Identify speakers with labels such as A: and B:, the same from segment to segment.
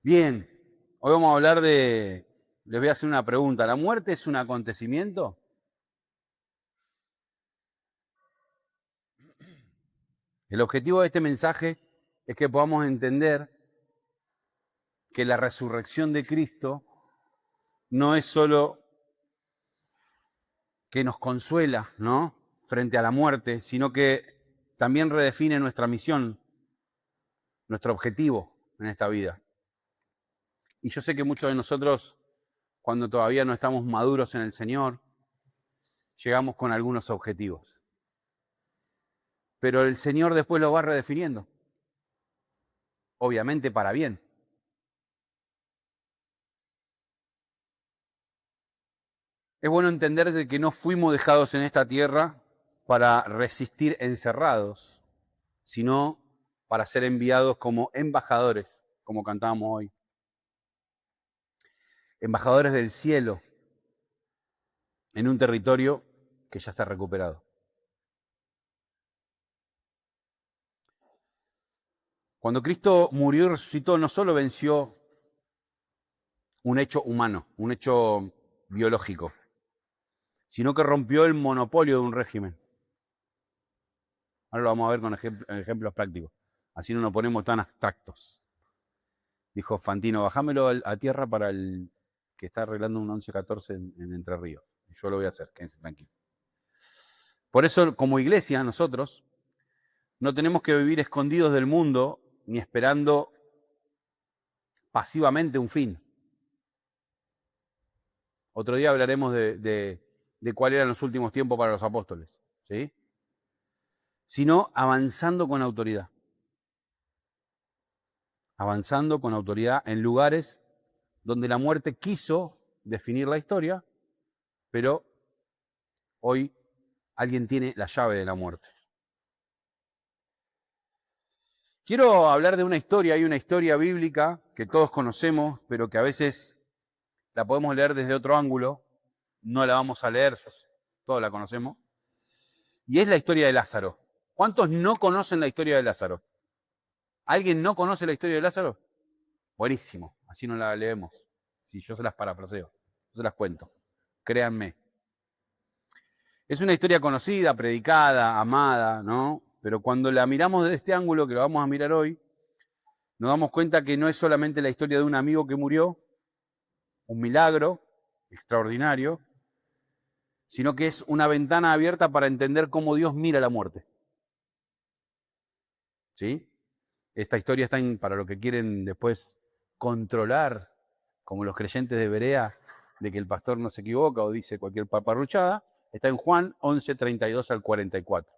A: Bien, hoy vamos a hablar les voy a hacer una pregunta. ¿La muerte es un acontecimiento? El objetivo de este mensaje es que podamos entender que la resurrección de Cristo no es solo que nos consuela, ¿no?, frente a la muerte, sino que también redefine nuestra misión, nuestro objetivo en esta vida. Y yo sé que muchos de nosotros, cuando todavía no estamos maduros en el Señor, llegamos con algunos objetivos. Pero el Señor después lo va redefiniendo, obviamente para bien. Es bueno entender de que no fuimos dejados en esta tierra para resistir encerrados, sino para ser enviados como embajadores, como cantábamos hoy. Embajadores del cielo en un territorio que ya está recuperado. Cuando Cristo murió y resucitó, no solo venció un hecho humano, un hecho biológico, sino que rompió el monopolio de un régimen. Ahora lo vamos a ver con ejemplos prácticos. Así no nos ponemos tan abstractos. Dijo Fantino, bajámelo a tierra para el que está arreglando un 11-14 en Entre Ríos. Yo lo voy a hacer, quédense tranquilos. Por eso, como iglesia, nosotros no tenemos que vivir escondidos del mundo ni esperando pasivamente un fin. Otro día hablaremos de cuáles eran los últimos tiempos para los apóstoles, ¿sí? Sino avanzando con autoridad. Avanzando con autoridad en lugares donde la muerte quiso definir la historia, pero hoy alguien tiene la llave de la muerte. Quiero hablar de una historia, hay una historia bíblica que todos conocemos, pero que a veces la podemos leer desde otro ángulo, no la vamos a leer, todos la conocemos, y es la historia de Lázaro. ¿Cuántos no conocen la historia de Lázaro? ¿Alguien no conoce la historia de Lázaro? Buenísimo, así no la leemos. Si yo se las parafraseo, yo se las cuento. Créanme. Es una historia conocida, predicada, amada, ¿no? Pero cuando la miramos desde este ángulo, que lo vamos a mirar hoy, nos damos cuenta que no es solamente la historia de un amigo que murió, un milagro extraordinario, sino que es una ventana abierta para entender cómo Dios mira la muerte. ¿Sí? Esta historia está para los que quieren después controlar, como los creyentes de Berea, de que el pastor no se equivoca o dice cualquier paparruchada, está en Juan 11, 32 al 44.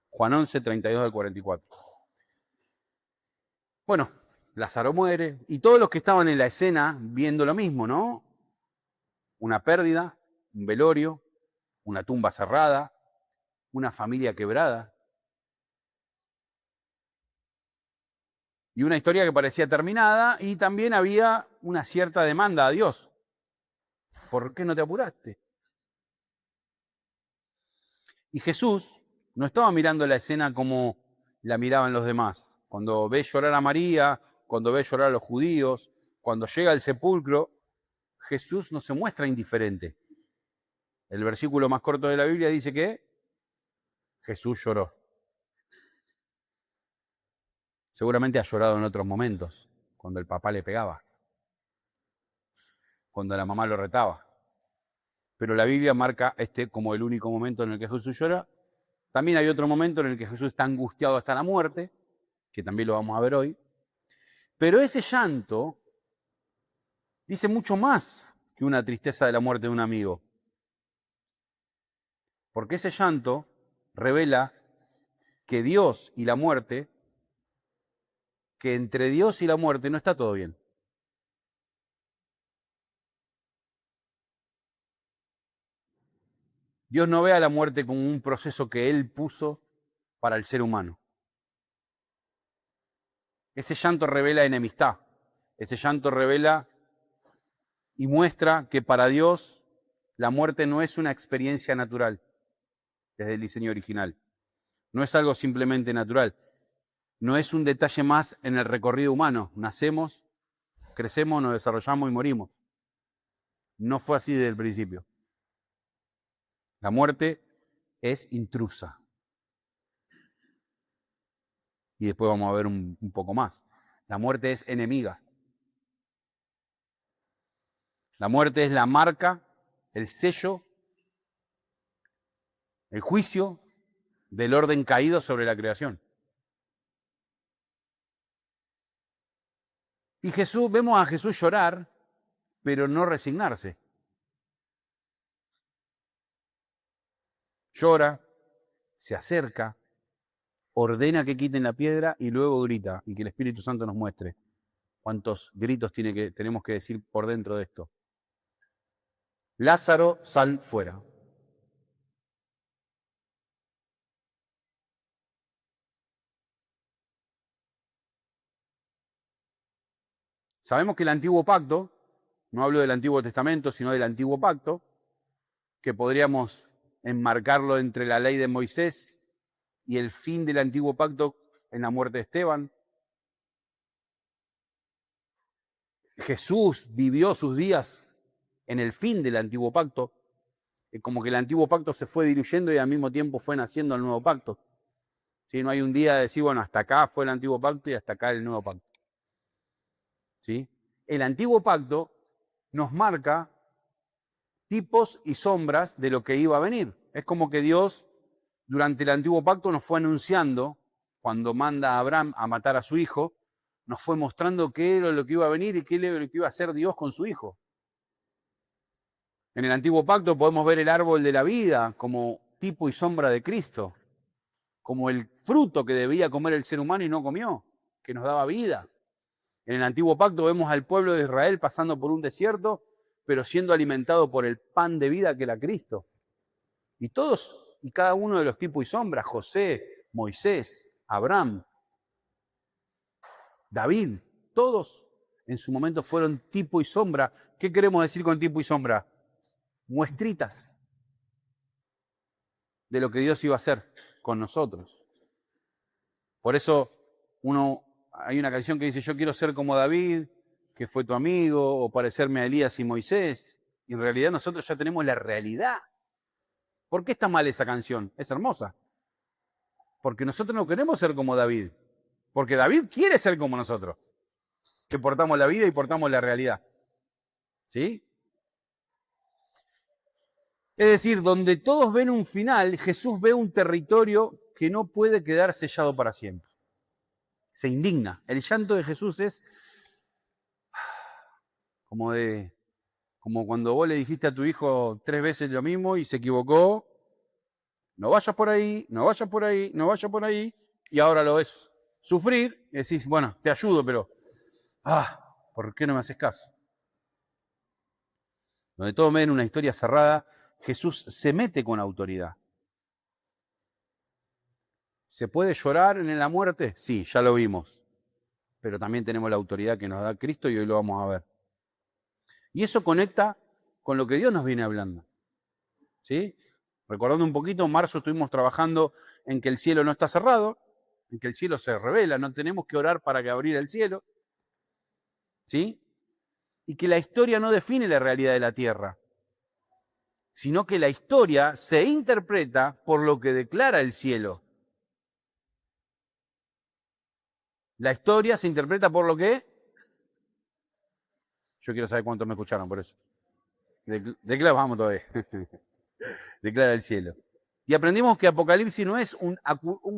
A: Juan 11, 32 al 44. Bueno, Lázaro muere y todos los que estaban en la escena viendo lo mismo, ¿no? Una pérdida, un velorio, una tumba cerrada, una familia quebrada. Y una historia que parecía terminada y también había una cierta demanda a Dios. ¿Por qué no te apuraste? Y Jesús no estaba mirando la escena como la miraban los demás. Cuando ve llorar a María, cuando ve llorar a los judíos, cuando llega al sepulcro, Jesús no se muestra indiferente. El versículo más corto de la Biblia dice que Jesús lloró. Seguramente ha llorado en otros momentos, cuando el papá le pegaba, cuando la mamá lo retaba. Pero la Biblia marca este como el único momento en el que Jesús llora. También hay otro momento en el que Jesús está angustiado hasta la muerte, que también lo vamos a ver hoy. Pero ese llanto dice mucho más que una tristeza de la muerte de un amigo. Porque ese llanto revela que Dios y la muerte, que entre Dios y la muerte no está todo bien. Dios no ve a la muerte como un proceso que Él puso para el ser humano. Ese llanto revela enemistad. Ese llanto revela y muestra que para Dios la muerte no es una experiencia natural desde el diseño original. No es algo simplemente natural. No es un detalle más en el recorrido humano. Nacemos, crecemos, nos desarrollamos y morimos. No fue así desde el principio. La muerte es intrusa. Y después vamos a ver un poco más. La muerte es enemiga. La muerte es la marca, el sello, el juicio del orden caído sobre la creación. Y vemos a Jesús llorar, pero no resignarse. Llora, se acerca, ordena que quiten la piedra y luego grita y que el Espíritu Santo nos muestre cuántos gritos tenemos que decir por dentro de esto. Lázaro, sal fuera. Sabemos que el antiguo pacto, no hablo del Antiguo Testamento, sino del antiguo pacto, que podríamos enmarcarlo entre la ley de Moisés y el fin del antiguo pacto en la muerte de Esteban. Jesús vivió sus días en el fin del antiguo pacto, como que el antiguo pacto se fue diluyendo y al mismo tiempo fue naciendo el nuevo pacto. ¿Sí? No hay un día de decir, bueno, hasta acá fue el antiguo pacto y hasta acá el nuevo pacto. ¿Sí? El antiguo pacto nos marca tipos y sombras de lo que iba a venir. Es como que Dios, durante el antiguo pacto, nos fue anunciando, cuando manda a Abraham a matar a su hijo, nos fue mostrando qué era lo que iba a venir y qué era lo que iba a hacer Dios con su hijo. En el antiguo pacto podemos ver el árbol de la vida como tipo y sombra de Cristo, como el fruto que debía comer el ser humano y no comió, que nos daba vida. En el antiguo pacto vemos al pueblo de Israel pasando por un desierto, pero siendo alimentado por el pan de vida que era Cristo. Y todos y cada uno de los tipos y sombras, José, Moisés, Abraham, David, todos en su momento fueron tipo y sombra. ¿Qué queremos decir con tipo y sombra? Muestritas de lo que Dios iba a hacer con nosotros. Por eso hay una canción que dice, yo quiero ser como David, que fue tu amigo, o parecerme a Elías y Moisés. Y en realidad nosotros ya tenemos la realidad. ¿Por qué está mal esa canción? Es hermosa. Porque nosotros no queremos ser como David. Porque David quiere ser como nosotros. Que portamos la vida y portamos la realidad. ¿Sí? Es decir, donde todos ven un final, Jesús ve un territorio que no puede quedar sellado para siempre. Se indigna. El llanto de Jesús es como cuando vos le dijiste a tu hijo 3 veces lo mismo y se equivocó. No vayas por ahí, no vayas por ahí, no vayas por ahí. Y ahora lo ves sufrir y decís, bueno, te ayudo, pero ¿por qué no me haces caso? Donde todos ven una historia cerrada, Jesús se mete con autoridad. ¿Se puede llorar en la muerte? Sí, ya lo vimos. Pero también tenemos la autoridad que nos da Cristo y hoy lo vamos a ver. Y eso conecta con lo que Dios nos viene hablando. ¿Sí? Recordando un poquito, en marzo estuvimos trabajando en que el cielo no está cerrado, en que el cielo se revela, no tenemos que orar para que abrir el cielo. ¿Sí? Y que la historia no define la realidad de la tierra, sino que la historia se interpreta por lo que declara el cielo. La historia se interpreta por lo que... Yo quiero saber cuántos me escucharon por eso. Declara, vamos todavía. Declara el cielo. Y aprendimos que Apocalipsis no es un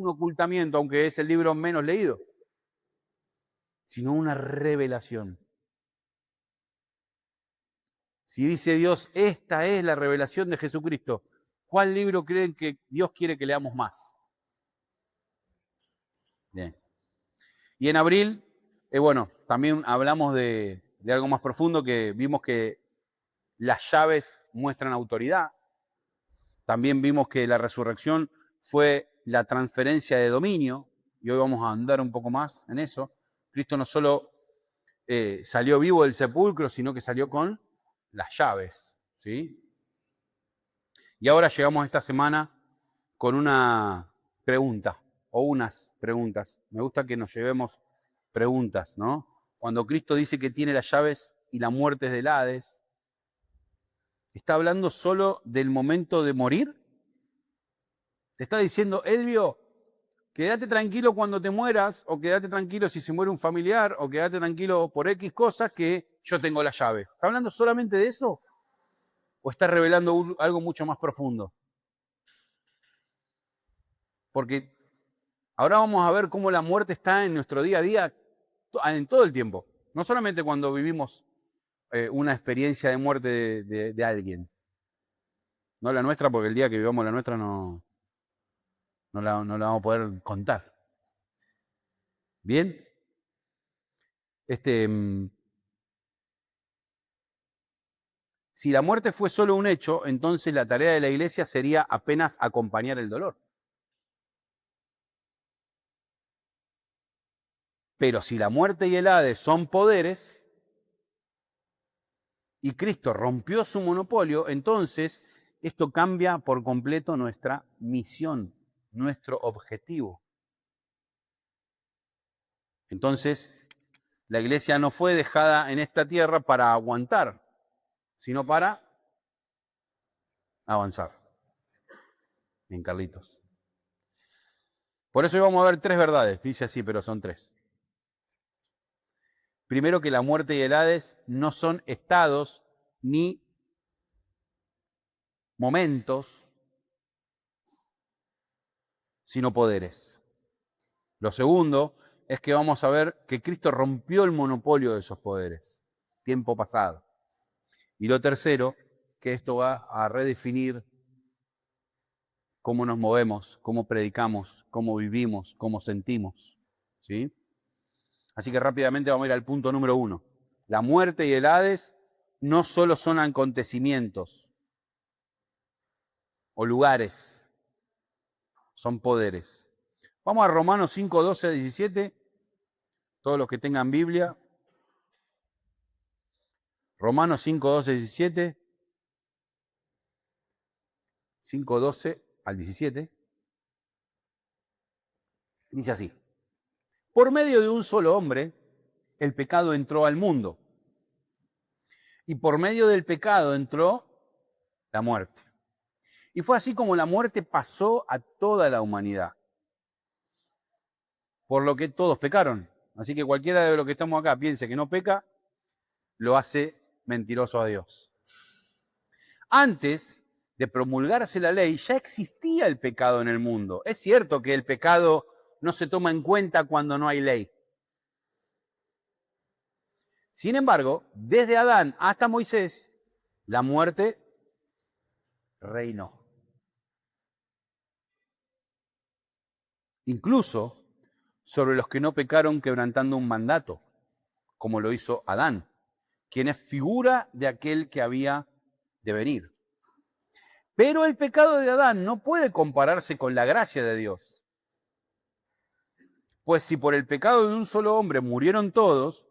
A: ocultamiento, aunque es el libro menos leído, sino una revelación. Si dice Dios, esta es la revelación de Jesucristo, ¿cuál libro creen que Dios quiere que leamos más? Bien. Y en abril, bueno, también hablamos de algo más profundo, que vimos que las llaves muestran autoridad. También vimos que la resurrección fue la transferencia de dominio, y hoy vamos a andar un poco más en eso. Cristo no solo salió vivo del sepulcro, sino que salió con las llaves, ¿sí? Y ahora llegamos esta semana con una pregunta, o unas preguntas. Me gusta que nos llevemos preguntas, ¿no? Cuando Cristo dice que tiene las llaves y la muerte es del Hades, ¿está hablando solo del momento de morir? Te está diciendo, Elvio, quédate tranquilo cuando te mueras, o quédate tranquilo si se muere un familiar, o quédate tranquilo por X cosas que yo tengo las llaves. ¿Está hablando solamente de eso? ¿O está revelando algo mucho más profundo? Porque ahora vamos a ver cómo la muerte está en nuestro día a día, en todo el tiempo. No solamente cuando vivimos una experiencia de muerte de alguien. No la nuestra, porque el día que vivamos la nuestra no la vamos a poder contar. ¿Bien? Si la muerte fue solo un hecho, entonces la tarea de la iglesia sería apenas acompañar el dolor. Pero si la muerte y el Hades son poderes, y Cristo rompió su monopolio, entonces esto cambia por completo nuestra misión, nuestro objetivo. Entonces, la iglesia no fue dejada en esta tierra para aguantar, sino para avanzar. Bien, Carlitos. Por eso hoy vamos a ver 3 verdades, dice así, pero son 3. Primero, que la muerte y el Hades no son estados ni momentos, sino poderes. Lo segundo es que vamos a ver que Cristo rompió el monopolio de esos poderes, tiempo pasado. Y lo tercero, que esto va a redefinir cómo nos movemos, cómo predicamos, cómo vivimos, cómo sentimos. ¿Sí? Así que rápidamente vamos a ir al punto número 1. La muerte y el Hades no solo son acontecimientos o lugares, son poderes. Vamos a Romanos 5, 12, 17. Todos los que tengan Biblia. Romanos 5, 12, 17. 5, 12 al 17. Dice así. Por medio de un solo hombre, el pecado entró al mundo. Y por medio del pecado entró la muerte. Y fue así como la muerte pasó a toda la humanidad. Por lo que todos pecaron. Así que cualquiera de los que estamos acá piense que no peca, lo hace mentiroso a Dios. Antes de promulgarse la ley, ya existía el pecado en el mundo. Es cierto que el pecado no se toma en cuenta cuando no hay ley. Sin embargo, desde Adán hasta Moisés, la muerte reinó. Incluso sobre los que no pecaron quebrantando un mandato, como lo hizo Adán, quien es figura de aquel que había de venir. Pero el pecado de Adán no puede compararse con la gracia de Dios. Pues si por el pecado de un solo hombre murieron todos,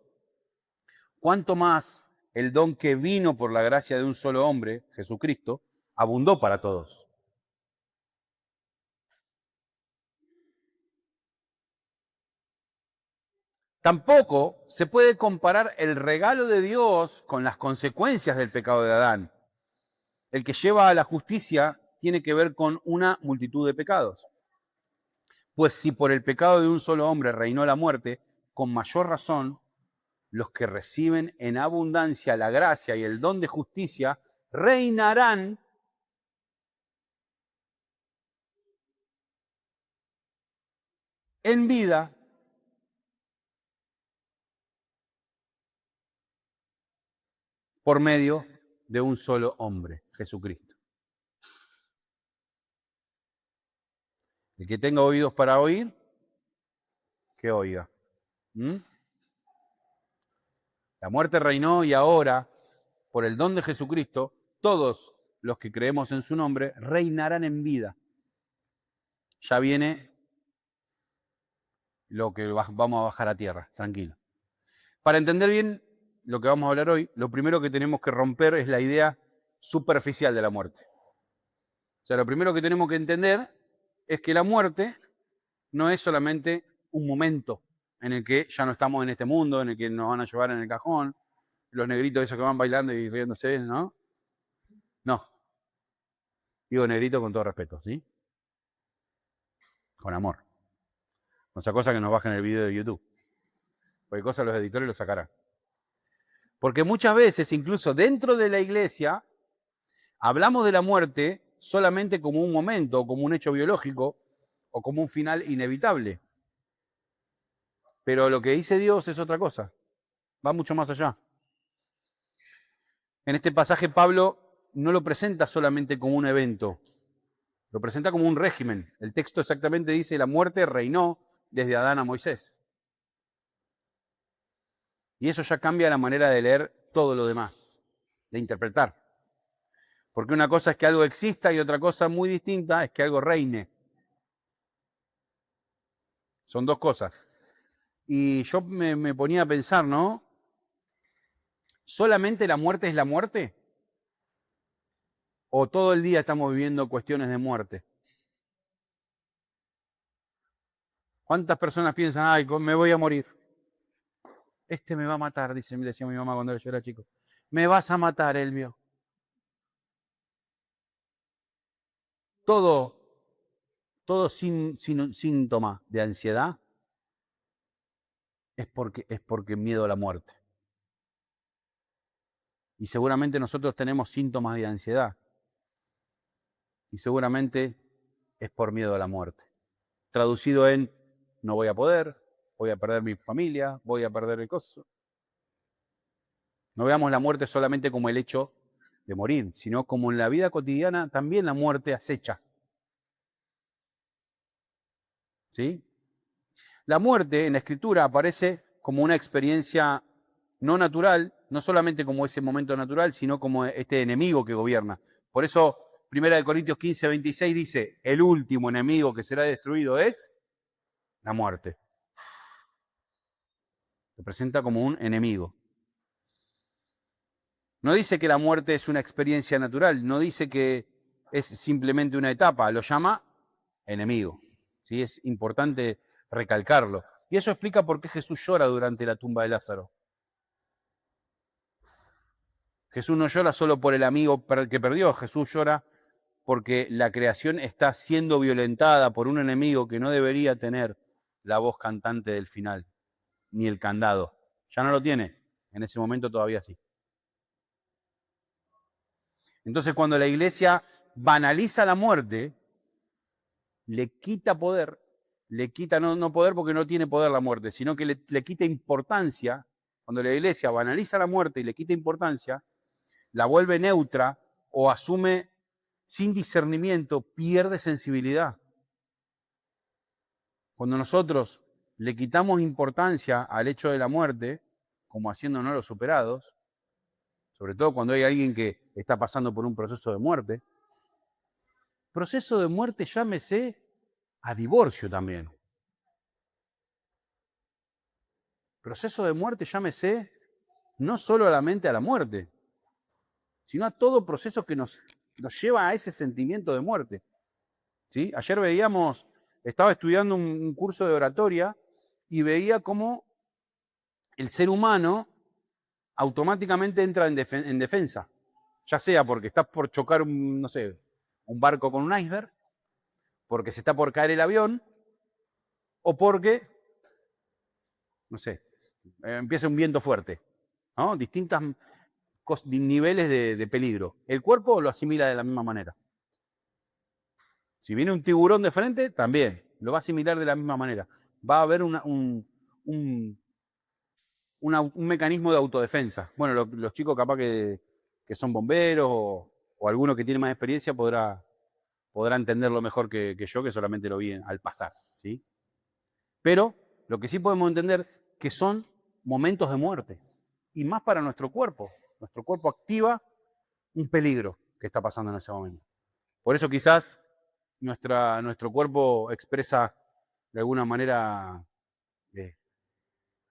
A: ¿cuánto más el don que vino por la gracia de un solo hombre, Jesucristo, abundó para todos? Tampoco se puede comparar el regalo de Dios con las consecuencias del pecado de Adán. El que lleva a la justicia tiene que ver con una multitud de pecados. Pues si por el pecado de un solo hombre reinó la muerte, con mayor razón, los que reciben en abundancia la gracia y el don de justicia reinarán en vida por medio de un solo hombre, Jesucristo. El que tenga oídos para oír, que oiga. La muerte reinó y ahora, por el don de Jesucristo, todos los que creemos en su nombre reinarán en vida. Ya viene lo que vamos a bajar a tierra, tranquilo. Para entender bien lo que vamos a hablar hoy, lo primero que tenemos que romper es la idea superficial de la muerte. O sea, lo primero que tenemos que entender es que la muerte no es solamente un momento en el que ya no estamos en este mundo, en el que nos van a llevar en el cajón, los negritos esos que van bailando y riéndose, ¿no? No, digo negrito con todo respeto, ¿sí? Con amor. No sea cosa que nos bajen el video de YouTube. Cualquier cosa los editores lo sacarán. Porque muchas veces, incluso dentro de la iglesia, hablamos de la muerte solamente como un momento, como un hecho biológico, o como un final inevitable. Pero lo que dice Dios es otra cosa. Va mucho más allá. En este pasaje Pablo no lo presenta solamente como un evento, lo presenta como un régimen. El texto exactamente dice, la muerte reinó desde Adán a Moisés. Y eso ya cambia la manera de leer todo lo demás, de interpretar. Porque una cosa es que algo exista y otra cosa muy distinta es que algo reine. Son dos cosas. Y yo me ponía a pensar, ¿no? ¿Solamente la muerte es la muerte? ¿O todo el día estamos viviendo cuestiones de muerte? ¿Cuántas personas piensan, ay, me voy a morir? Este me va a matar, decía mi mamá cuando yo era chico. Me vas a matar, Elvio. Todo, todo síntoma de ansiedad es porque miedo a la muerte. Y seguramente nosotros tenemos síntomas de ansiedad. Y seguramente es por miedo a la muerte. Traducido en, no voy a poder, voy a perder mi familia, voy a perder el coso. No veamos la muerte solamente como el hecho de morir, sino como en la vida cotidiana también la muerte acecha. ¿Sí? La muerte en la Escritura aparece como una experiencia no natural, no solamente como ese momento natural, sino como este enemigo que gobierna. Por eso, 1 Corintios 15, 26 dice, el último enemigo que será destruido es la muerte. Se presenta como un enemigo. No dice que la muerte es una experiencia natural, no dice que es simplemente una etapa, lo llama enemigo. ¿Sí? Es importante recalcarlo. Y eso explica por qué Jesús llora durante la tumba de Lázaro. Jesús no llora solo por el amigo que perdió, Jesús llora porque la creación está siendo violentada por un enemigo que no debería tener la voz cantante del final, ni el candado. Ya no lo tiene, en ese momento todavía sí. Entonces cuando la iglesia banaliza la muerte, le quita poder, le quita no poder porque no tiene poder la muerte, sino que le quita importancia. Cuando la iglesia banaliza la muerte y le quita importancia, la vuelve neutra o asume sin discernimiento, pierde sensibilidad. Cuando nosotros le quitamos importancia al hecho de la muerte, como haciéndonos los superados, sobre todo cuando hay alguien que está pasando por un proceso de muerte, proceso de muerte llámese a divorcio también. Proceso de muerte llámese no solamente a la muerte, sino a todo proceso que nos lleva a ese sentimiento de muerte. ¿Sí? Ayer veíamos, estaba estudiando un curso de oratoria y veía cómo el ser humano automáticamente entra en defensa, ya sea porque estás por chocar no sé, un barco con un iceberg, porque se está por caer el avión, o porque, no sé, empieza un viento fuerte, ¿no? Distintos niveles de peligro. El cuerpo lo asimila de la misma manera. Si viene un tiburón de frente, también lo va a asimilar de la misma manera. Va a haber un mecanismo de autodefensa. Bueno, los chicos capaz que son bomberos o alguno que tiene más experiencia podrá entenderlo mejor que yo, que solamente lo vi al pasar. ¿Sí? Pero lo que sí podemos entender que son momentos de muerte. Y más para nuestro cuerpo. Nuestro cuerpo activa un peligro que está pasando en ese momento. Por eso quizás nuestro cuerpo expresa de alguna manera...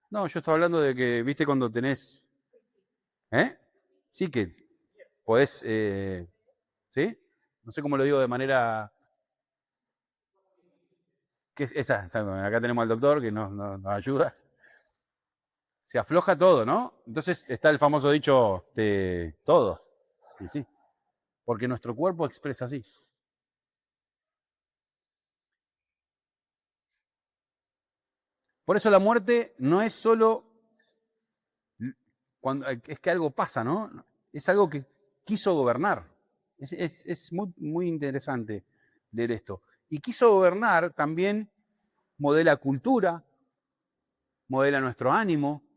A: No, yo estoy hablando de que, viste, cuando tenés... ¿Eh? Sí que podés... ¿Sí? No sé cómo lo digo de manera... Acá tenemos al doctor que nos ayuda. Se afloja todo, ¿no? Entonces está el famoso dicho de todo. Y sí, porque nuestro cuerpo expresa así. Por eso la muerte no es solo cuando es que algo pasa, ¿no? Es algo que quiso gobernar. Es muy, muy interesante leer esto. Y quiso gobernar también modela cultura, modela nuestro ánimo,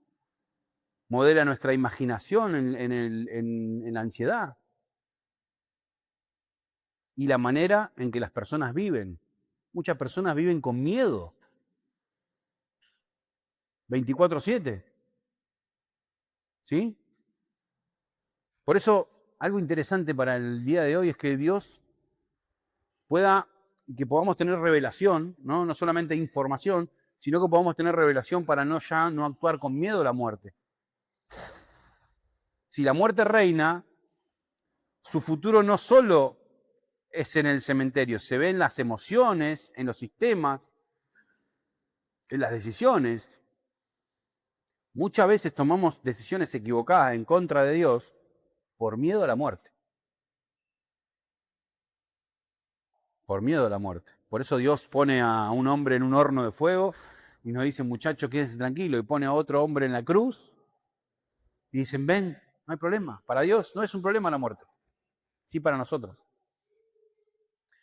A: modela nuestra imaginación en la ansiedad y la manera en que las personas viven. Muchas personas viven con miedo, 24/7, ¿sí? Por eso, algo interesante para el día de hoy es que Dios pueda, y que podamos tener revelación, ¿no? No solamente información, sino que podamos tener revelación para ya no actuar con miedo a la muerte. Si la muerte reina, su futuro no solo es en el cementerio, se ve en las emociones, en los sistemas, en las decisiones. Muchas veces tomamos decisiones equivocadas en contra de Dios por miedo a la muerte. Por miedo a la muerte. Por eso Dios pone a un hombre en un horno de fuego y nos dice, muchacho, quédese tranquilo, y pone a otro hombre en la cruz y dicen, ven, no hay problema. Para Dios no es un problema la muerte, sí para nosotros.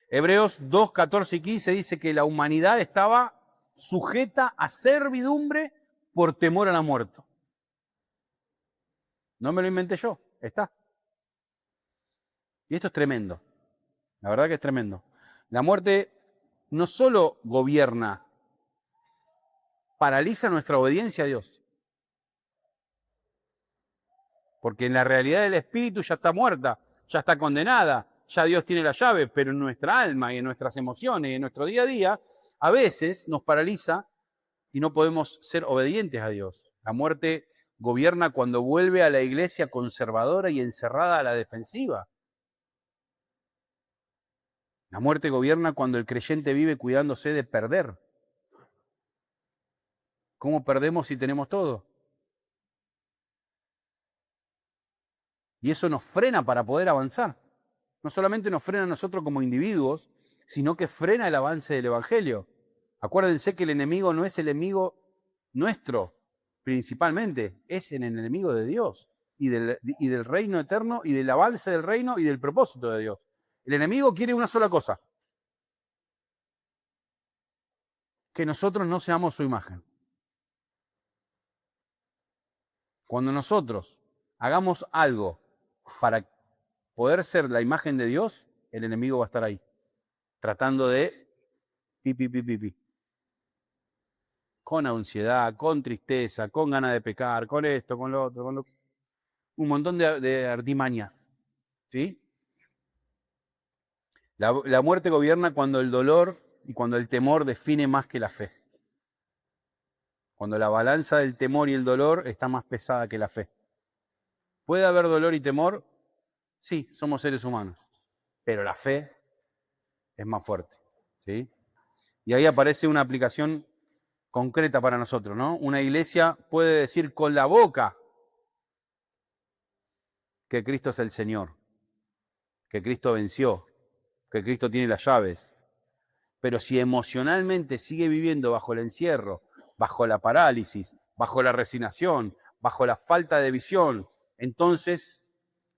A: Hebreos 2, 14 y 15 dice que la humanidad estaba sujeta a servidumbre por temor a la muerte. No me lo inventé yo, está. Y esto es tremendo. La verdad que es tremendo. La muerte no solo gobierna, paraliza nuestra obediencia a Dios. Porque en la realidad del espíritu ya está muerta, ya está condenada, ya Dios tiene la llave, pero en nuestra alma y en nuestras emociones y en nuestro día a día, a veces nos paraliza y no podemos ser obedientes a Dios. La muerte gobierna cuando vuelve a la iglesia conservadora y encerrada a la defensiva. La muerte gobierna cuando el creyente vive cuidándose de perder. ¿Cómo perdemos si tenemos todo? Y eso nos frena para poder avanzar. No solamente nos frena a nosotros como individuos, sino que frena el avance del Evangelio. Acuérdense que el enemigo no es el enemigo nuestro, principalmente, es el enemigo de Dios y del reino eterno y del avance del reino y del propósito de Dios. El enemigo quiere una sola cosa, que nosotros no seamos su imagen. Cuando nosotros hagamos algo para poder ser la imagen de Dios, el enemigo va a estar ahí, tratando de pi, con ansiedad, con tristeza, con ganas de pecar, con esto, con lo otro, un montón de artimañas. ¿Sí? La muerte gobierna cuando el dolor y cuando el temor define más que la fe. Cuando la balanza del temor y el dolor está más pesada que la fe. ¿Puede haber dolor y temor? Sí, somos seres humanos. Pero la fe es más fuerte. ¿Sí? Y ahí aparece una aplicación concreta para nosotros, ¿no? Una iglesia puede decir con la boca que Cristo es el Señor, que Cristo venció, que Cristo tiene las llaves. Pero si emocionalmente sigue viviendo bajo el encierro, bajo la parálisis, bajo la resignación, bajo la falta de visión, entonces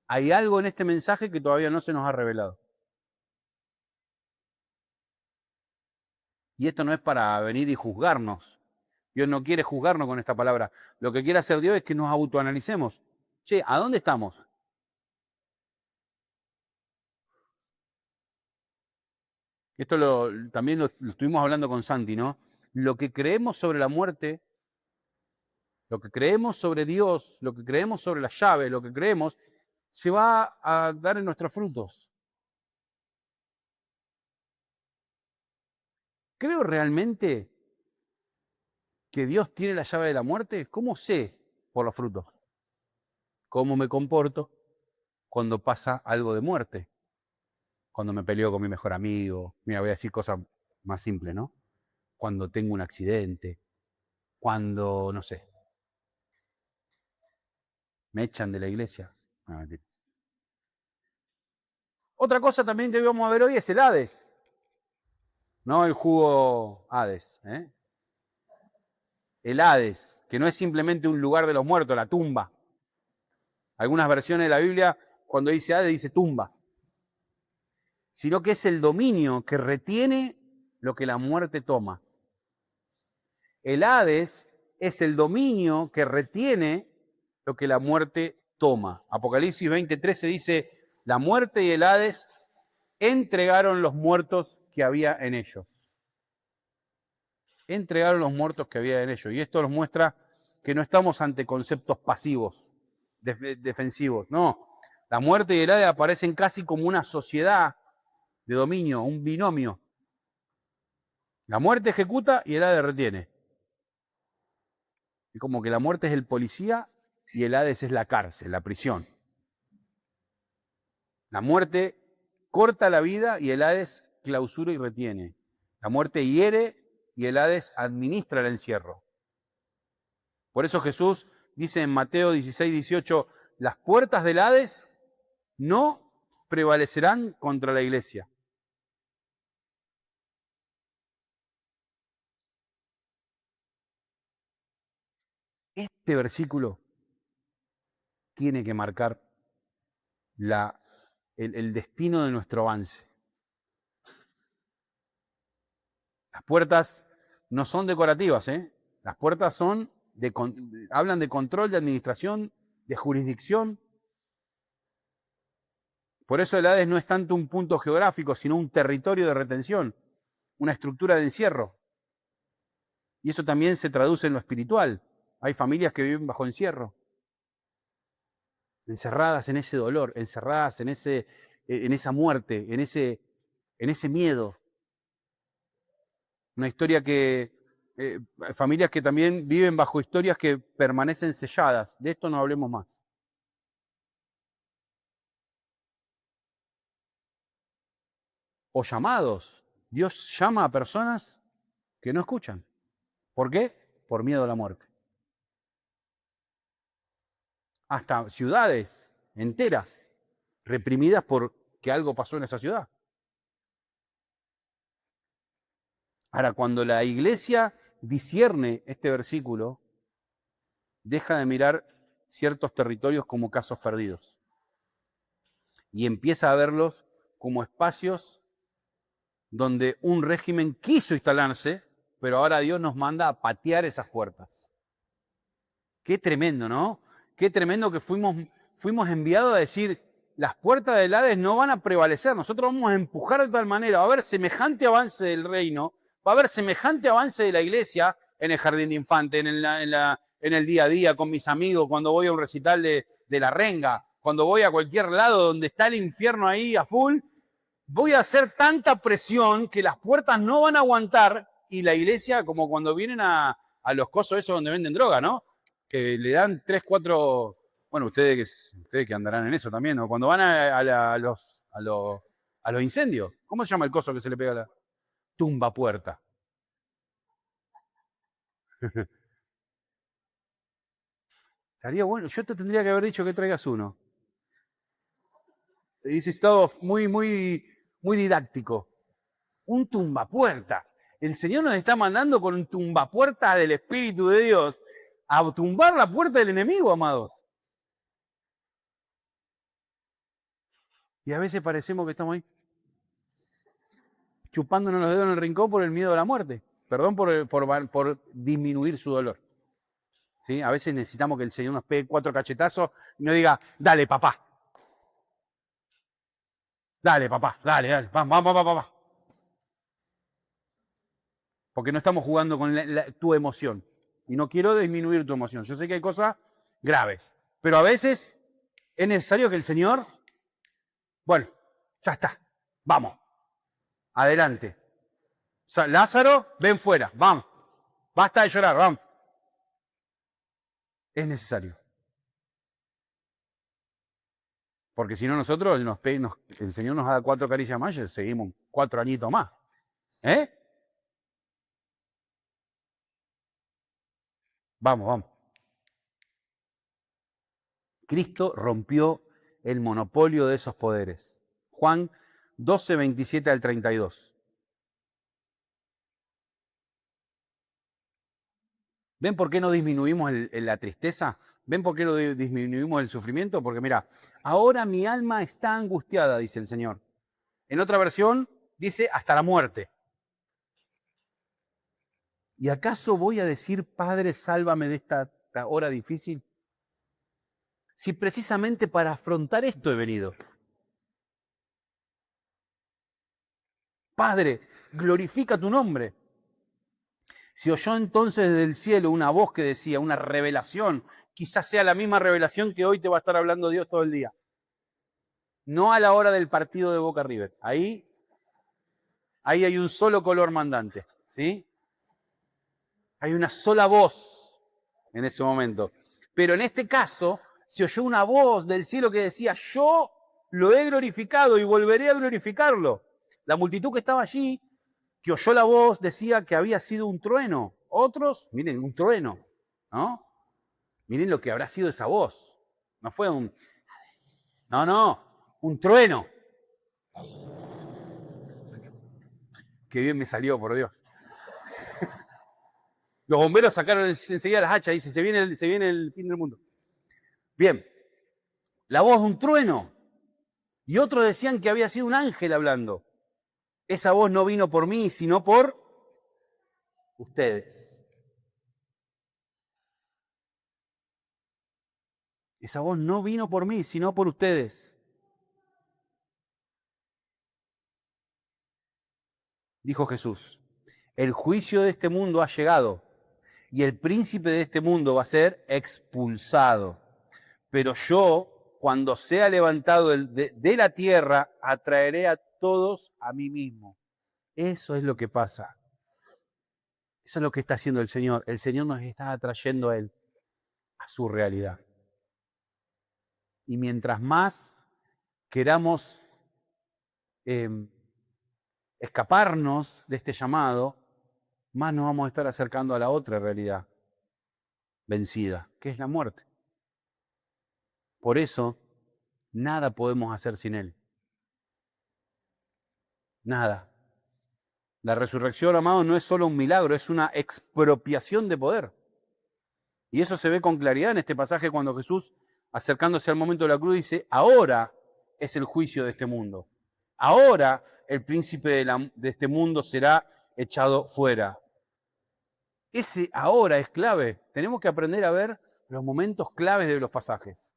A: hay algo en este mensaje que todavía no se nos ha revelado. Y esto no es para venir y juzgarnos. Dios no quiere juzgarnos con esta palabra. Lo que quiere hacer Dios es que nos autoanalicemos. Che, ¿a dónde estamos? Esto también lo estuvimos hablando con Santi, ¿no? Lo que creemos sobre la muerte, lo que creemos sobre Dios, lo que creemos sobre las llaves, lo que creemos, se va a dar en nuestros frutos. ¿Creo realmente que Dios tiene la llave de la muerte? ¿Cómo sé? Por los frutos. ¿Cómo me comporto cuando pasa algo de muerte? Cuando me peleo con mi mejor amigo, mira, voy a decir cosas más simples, ¿no? Cuando tengo un accidente, cuando, no sé, Me echan de la iglesia. Ah, mentira. Otra cosa también que vamos a ver hoy es el Hades. No el jugo Hades. El Hades, que no es simplemente un lugar de los muertos, la tumba. Algunas versiones de la Biblia, cuando dice Hades, dice tumba. Sino que es el dominio que retiene lo que la muerte toma. El Hades es el dominio que retiene lo que la muerte toma. Apocalipsis 20:13 dice, la muerte y el Hades entregaron los muertos que había en ellos. Entregaron los muertos que había en ellos. Y esto nos muestra que no estamos ante conceptos pasivos, defensivos. No, la muerte y el Hades aparecen casi como una sociedad de dominio, un binomio. La muerte ejecuta y el Hades retiene. Es como que la muerte es el policía y el Hades es la cárcel, la prisión. La muerte corta la vida y el Hades clausura y retiene. La muerte hiere y el Hades administra el encierro. Por eso Jesús dice en Mateo 16:18, las puertas del Hades no prevalecerán contra la iglesia. Este versículo tiene que marcar el destino de nuestro avance. Las puertas no son decorativas, Las puertas son hablan de control, de administración, de jurisdicción. Por eso el Hades no es tanto un punto geográfico, sino un territorio de retención, una estructura de encierro. Y eso también se traduce en lo espiritual. Hay familias que viven bajo encierro, encerradas en ese dolor, encerradas en esa muerte, en ese miedo. Una historia familias que también viven bajo historias que permanecen selladas. De esto no hablemos más. O llamados. Dios llama a personas que no escuchan. ¿Por qué? Por miedo a la muerte. Hasta ciudades enteras reprimidas porque algo pasó en esa ciudad. Ahora, cuando la iglesia discierne este versículo, deja de mirar ciertos territorios como casos perdidos y empieza a verlos como espacios donde un régimen quiso instalarse, pero ahora Dios nos manda a patear esas puertas. Qué tremendo, ¿no? Qué tremendo que fuimos enviados a decir, las puertas del Hades no van a prevalecer, nosotros vamos a empujar de tal manera, va a haber semejante avance del reino, va a haber semejante avance de la iglesia en el jardín de infante, en el día a día, con mis amigos, cuando voy a un recital de la renga, cuando voy a cualquier lado donde está el infierno ahí a full, voy a hacer tanta presión que las puertas no van a aguantar y la iglesia, como cuando vienen a los cosos esos donde venden droga, ¿no? Que le dan 3, 4, bueno, ustedes que andarán en eso también, ¿no? Cuando van a los incendios, ¿cómo se llama el coso que se le pega a la tumba puerta? Estaría bueno, yo te tendría que haber dicho que traigas uno. Dice estado muy, muy, muy didáctico. Un tumbapuertas. El Señor nos está mandando con un tumbapuertas del Espíritu de Dios a tumbar la puerta del enemigo, amados. Y a veces parecemos que estamos ahí chupándonos los dedos en el rincón por el miedo a la muerte. Perdón por disminuir su dolor. ¿Sí? A veces necesitamos que el Señor nos pegue 4 cachetazos y nos diga, dale, papá. Dale, papá, dale, vamos, vamos, vamos. Porque no estamos jugando con tu emoción. Y no quiero disminuir tu emoción. Yo sé que hay cosas graves. Pero a veces es necesario que el Señor, bueno, ya está, vamos, adelante. Lázaro, ven fuera, vamos. Basta de llorar, vamos. Es necesario. Porque si no nosotros, el Señor nos da 4 caricias más y seguimos 4 añitos más. ¿Eh? Vamos, vamos. Cristo rompió el monopolio de esos poderes. Juan 12, 27 al 32. ¿Ven por qué no disminuimos la tristeza? ¿Ven por qué no disminuimos el sufrimiento? Porque mira, ahora mi alma está angustiada, dice el Señor. En otra versión dice hasta la muerte. ¿Y acaso voy a decir, Padre, sálvame de esta hora difícil? Si precisamente para afrontar esto he venido. Padre, glorifica tu nombre. Se oyó entonces desde el cielo una voz que decía, una revelación, quizás sea la misma revelación que hoy te va a estar hablando Dios todo el día. No a la hora del partido de Boca River. Ahí hay un solo color mandante, ¿sí? Hay una sola voz en ese momento. Pero en este caso se oyó una voz del cielo que decía, yo lo he glorificado y volveré a glorificarlo. La multitud que estaba allí, que oyó la voz, decía que había sido un trueno. Otros, miren, un trueno, ¿no? Miren lo que habrá sido esa voz. No fue un... No, un trueno. Qué bien me salió, por Dios. Los bomberos sacaron enseguida las hachas y dicen, se viene el fin del mundo. Bien, la voz de un trueno. Y otros decían que había sido un ángel hablando. Esa voz no vino por mí, sino por ustedes. Esa voz no vino por mí, sino por ustedes. Dijo Jesús, el juicio de este mundo ha llegado y el príncipe de este mundo va a ser expulsado. Pero yo, cuando sea levantado de la tierra, atraeré a todos a mí mismo. Eso es lo que pasa. Eso es lo que está haciendo el Señor. El Señor nos está atrayendo a Él, a su realidad. Y mientras más queramos escaparnos de este llamado, más nos vamos a estar acercando a la otra realidad vencida, que es la muerte. Por eso, nada podemos hacer sin Él. Nada. La resurrección, amado, no es solo un milagro, es una expropiación de poder. Y eso se ve con claridad en este pasaje cuando Jesús, acercándose al momento de la cruz, dice, ahora es el juicio de este mundo. Ahora el príncipe de este mundo será echado fuera. Ese ahora es clave. Tenemos que aprender a ver los momentos claves de los pasajes.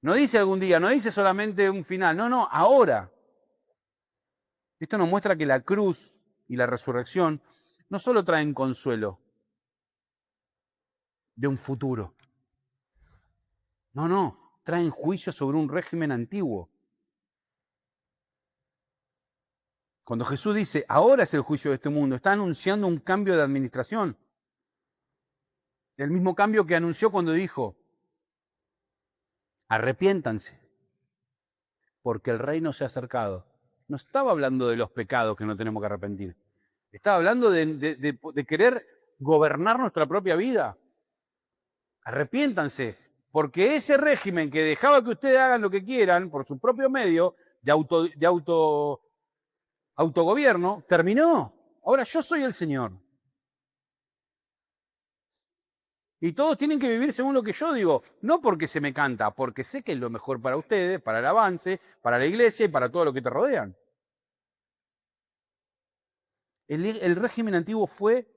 A: No dice algún día, no dice solamente un final, no, ahora. Esto nos muestra que la cruz y la resurrección no solo traen consuelo de un futuro. No, traen juicio sobre un régimen antiguo. Cuando Jesús dice, ahora es el juicio de este mundo, está anunciando un cambio de administración. El mismo cambio que anunció cuando dijo, arrepiéntanse, porque el reino se ha acercado. No estaba hablando de los pecados que no tenemos que arrepentir. Estaba hablando de querer gobernar nuestra propia vida. Arrepiéntanse, porque ese régimen que dejaba que ustedes hagan lo que quieran por su propio medio de autogobierno, terminó. Ahora yo soy el Señor. Y todos tienen que vivir según lo que yo digo, no porque se me canta, porque sé que es lo mejor para ustedes, para el avance, para la iglesia y para todo lo que te rodean. El régimen antiguo fue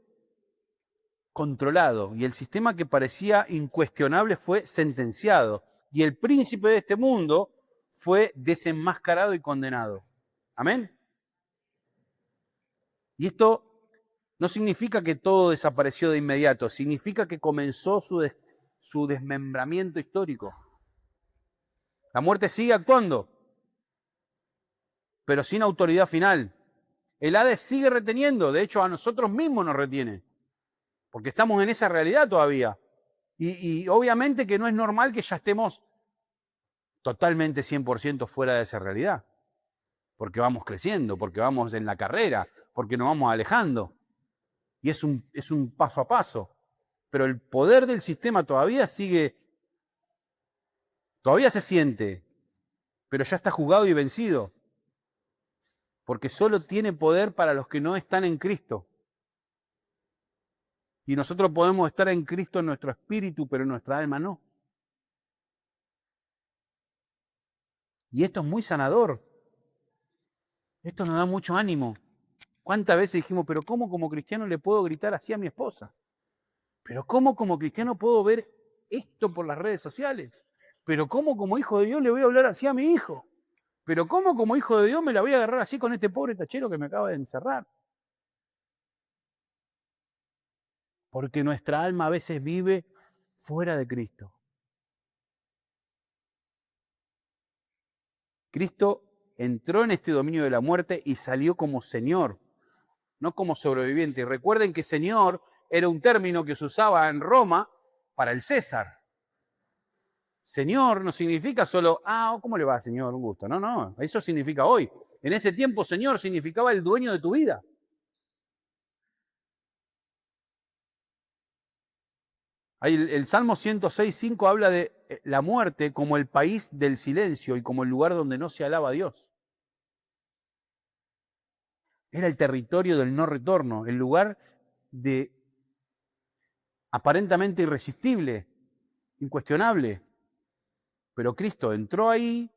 A: controlado y el sistema que parecía incuestionable fue sentenciado. Y el príncipe de este mundo fue desenmascarado y condenado. ¿Amén? Y esto no significa que todo desapareció de inmediato, significa que comenzó su desmembramiento histórico. La muerte sigue actuando, pero sin autoridad final. El Hades sigue reteniendo, de hecho a nosotros mismos nos retiene, porque estamos en esa realidad todavía. Y obviamente que no es normal que ya estemos totalmente 100% fuera de esa realidad, porque vamos creciendo, porque vamos en la carrera, porque nos vamos alejando. Y es un paso a paso. Pero el poder del sistema todavía sigue Todavía se siente, pero ya está juzgado y vencido, porque solo tiene poder para los que no están en Cristo. Y nosotros podemos estar en Cristo en nuestro espíritu, pero en nuestra alma no. Y esto es muy sanador. Esto nos da mucho ánimo. ¿Cuántas veces dijimos, pero cómo como cristiano le puedo gritar así a mi esposa? ¿Pero cómo como cristiano puedo ver esto por las redes sociales? ¿Pero cómo como hijo de Dios le voy a hablar así a mi hijo? ¿Pero cómo como hijo de Dios me la voy a agarrar así con este pobre tachero que me acaba de encerrar? Porque nuestra alma a veces vive fuera de Cristo. Cristo entró en este dominio de la muerte y salió como Señor, no como sobreviviente. Y recuerden que Señor era un término que se usaba en Roma para el César. Señor no significa solo, ¿cómo le va, Señor? Un gusto. No, no, eso significa hoy. En ese tiempo, Señor significaba el dueño de tu vida. Ahí el Salmo 106.5 habla de la muerte como el país del silencio y como el lugar donde no se alaba a Dios. Era el territorio del no retorno, el lugar de aparentemente irresistible, incuestionable. Pero Cristo entró ahí,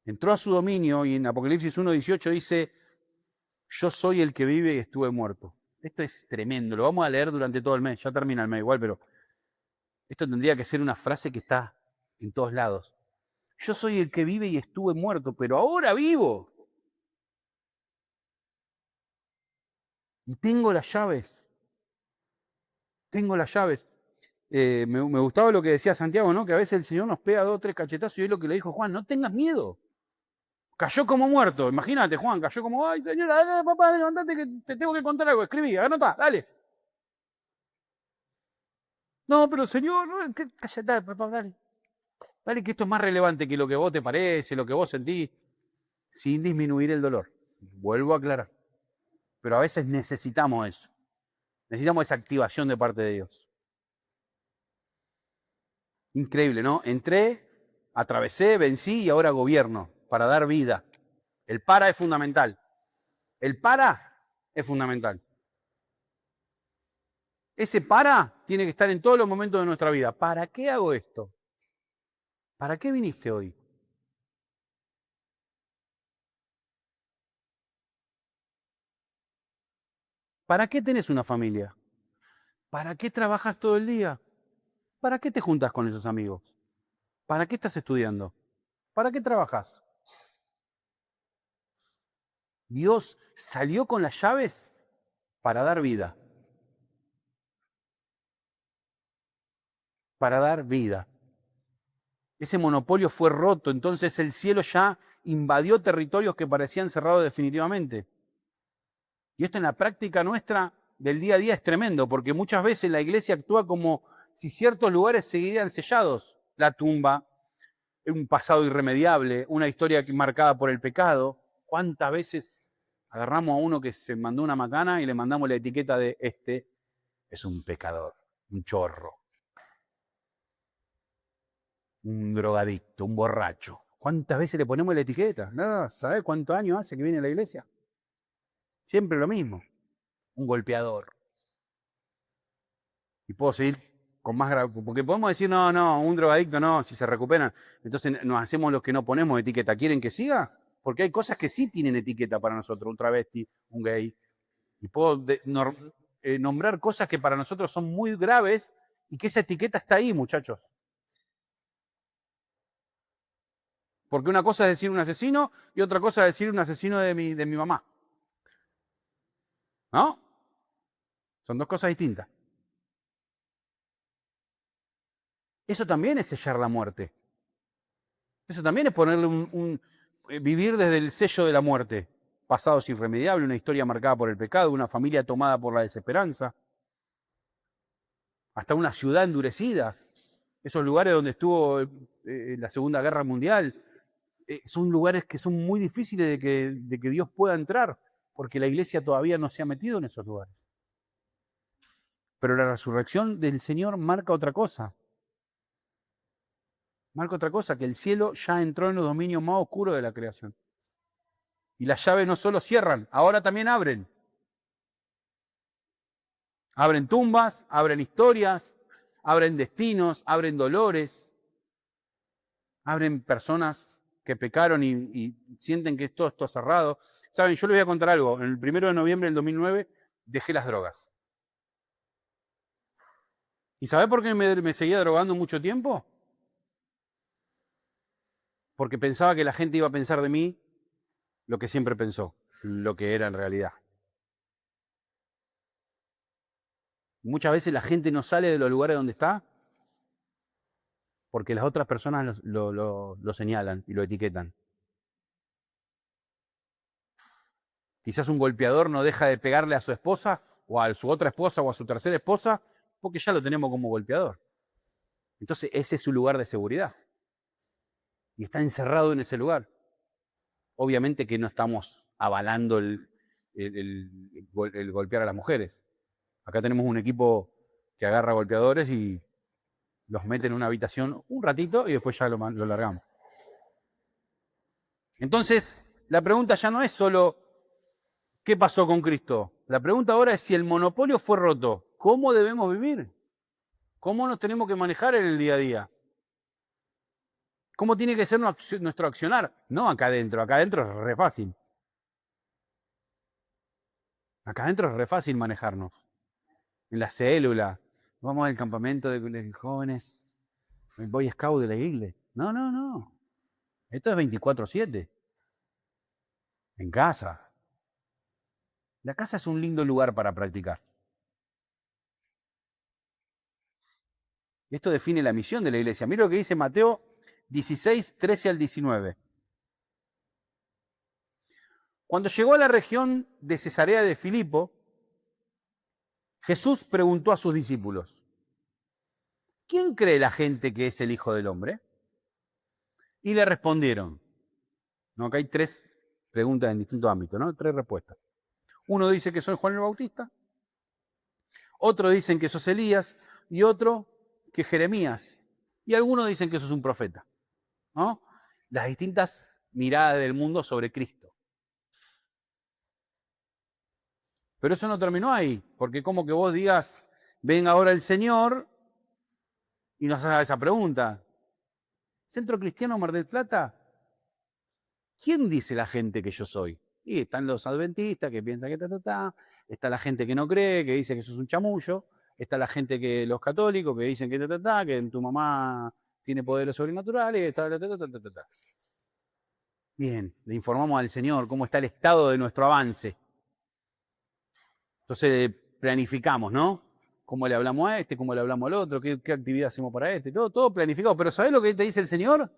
A: entró a su dominio y en Apocalipsis 1.18 dice, yo soy el que vive y estuve muerto. Esto es tremendo, lo vamos a leer durante todo el mes, ya termina el mes igual, pero esto tendría que ser una frase que está en todos lados. Yo soy el que vive y estuve muerto, pero ahora vivo. Y tengo las llaves. Tengo las llaves. Me gustaba lo que decía Santiago, ¿no? Que a veces el Señor nos pega 2 o 3 cachetazos y es lo que le dijo Juan, no tengas miedo. Cayó como muerto. Imagínate, Juan, cayó como, ay, señora, dale, papá, levantate que te tengo que contar algo. Escribí, anotá, dale. No, pero señor, cállate, papá, dale. Dale que esto es más relevante que lo que vos te parece, lo que vos sentís, sin disminuir el dolor. Vuelvo a aclarar. Pero a veces necesitamos eso. Necesitamos esa activación de parte de Dios. Increíble, ¿no? Entré, atravesé, vencí y ahora gobierno para dar vida. El para es fundamental. El para es fundamental. Ese para tiene que estar en todos los momentos de nuestra vida. ¿Para qué hago esto? ¿Para qué viniste hoy? ¿Para qué tenés una familia? ¿Para qué trabajas todo el día? ¿Para qué te juntas con esos amigos? ¿Para qué estás estudiando? ¿Para qué trabajas? Dios salió con las llaves para dar vida. Para dar vida. Ese monopolio fue roto, entonces el cielo ya invadió territorios que parecían cerrados definitivamente. Y esto en la práctica nuestra del día a día es tremendo, porque muchas veces la iglesia actúa como si ciertos lugares seguirían sellados. La tumba, un pasado irremediable, una historia marcada por el pecado. ¿Cuántas veces agarramos a uno que se mandó una macana y le mandamos la etiqueta de este es un pecador, un chorro, un drogadicto, un borracho? ¿Cuántas veces le ponemos la etiqueta? No, ¿sabes cuántos años hace que viene a la iglesia? Siempre lo mismo, un golpeador. Y puedo seguir con más grave, porque podemos decir, no, no, un drogadicto no, si se recuperan. Entonces nos hacemos los que no ponemos etiqueta. ¿Quieren que siga? Porque hay cosas que sí tienen etiqueta para nosotros, un travesti, un gay. Y puedo nombrar cosas que para nosotros son muy graves y que esa etiqueta está ahí, muchachos. Porque una cosa es decir un asesino y otra cosa es decir un asesino de mi mamá. ¿No? Son dos cosas distintas. Eso también es sellar la muerte. Eso también es ponerle vivir desde el sello de la muerte. Pasados irremediables, una historia marcada por el pecado, una familia tomada por la desesperanza, hasta una ciudad endurecida. Esos lugares donde estuvo la Segunda Guerra Mundial, son lugares que son muy difíciles de que Dios pueda entrar, porque la iglesia todavía no se ha metido en esos lugares. Pero la resurrección del Señor marca otra cosa. Marca otra cosa, que el cielo ya entró en los dominios más oscuros de la creación. Y las llaves no solo cierran, ahora también abren. Abren tumbas, abren historias, abren destinos, abren dolores, abren personas que pecaron y sienten que todo está cerrado. Saben, yo les voy a contar algo. El 1 de noviembre del 2009 dejé las drogas. ¿Y sabés por qué me seguía drogando mucho tiempo? Porque pensaba que la gente iba a pensar de mí lo que siempre pensó, lo que era en realidad. Muchas veces la gente no sale de los lugares donde está porque las otras personas lo señalan y lo etiquetan. Quizás un golpeador no deja de pegarle a su esposa o a su otra esposa o a su tercera esposa porque ya lo tenemos como golpeador. Entonces ese es su lugar de seguridad. Y está encerrado en ese lugar. Obviamente que no estamos avalando el golpear a las mujeres. Acá tenemos un equipo que agarra golpeadores y los mete en una habitación un ratito y después ya lo largamos. Entonces, la pregunta ya no es solo ¿qué pasó con Cristo? La pregunta ahora es si el monopolio fue roto, ¿cómo debemos vivir? ¿Cómo nos tenemos que manejar en el día a día? ¿Cómo tiene que ser nuestro accionar? No acá adentro es re fácil. Acá adentro es re fácil manejarnos. En la célula, vamos al campamento de jóvenes, el Boy Scout de la iglesia. No, no, no. Esto es 24/7. En casa. La casa es un lindo lugar para practicar. Esto define la misión de la iglesia. Mira lo que dice Mateo 16, 13 al 19. Cuando llegó a la región de Cesarea de Filipo, Jesús preguntó a sus discípulos, ¿quién cree la gente que es el Hijo del Hombre? Y le respondieron, no, acá hay 3 preguntas en distintos ámbitos, ¿no? 3 respuestas. Uno dice que soy Juan el Bautista, otro dicen que sos Elías y otro que Jeremías. Y algunos dicen que sos un profeta, ¿no? Las distintas miradas del mundo sobre Cristo. Pero eso no terminó ahí, porque como que vos digas, ven ahora el Señor y nos haga esa pregunta. ¿Centro Cristiano Mar del Plata? ¿Quién dice la gente que yo soy? Y están los adventistas que piensan que está la gente que no cree, que dice que sos un chamullo, está la gente que, los católicos, que dicen que tu mamá tiene poderes sobrenaturales, Bien, le informamos al Señor cómo está el estado de nuestro avance. Entonces planificamos, ¿no? ¿Cómo le hablamos a este? ¿Cómo le hablamos al otro? ¿Qué actividad hacemos para este? Todo planificado. Pero ¿sabés lo que te dice el Señor?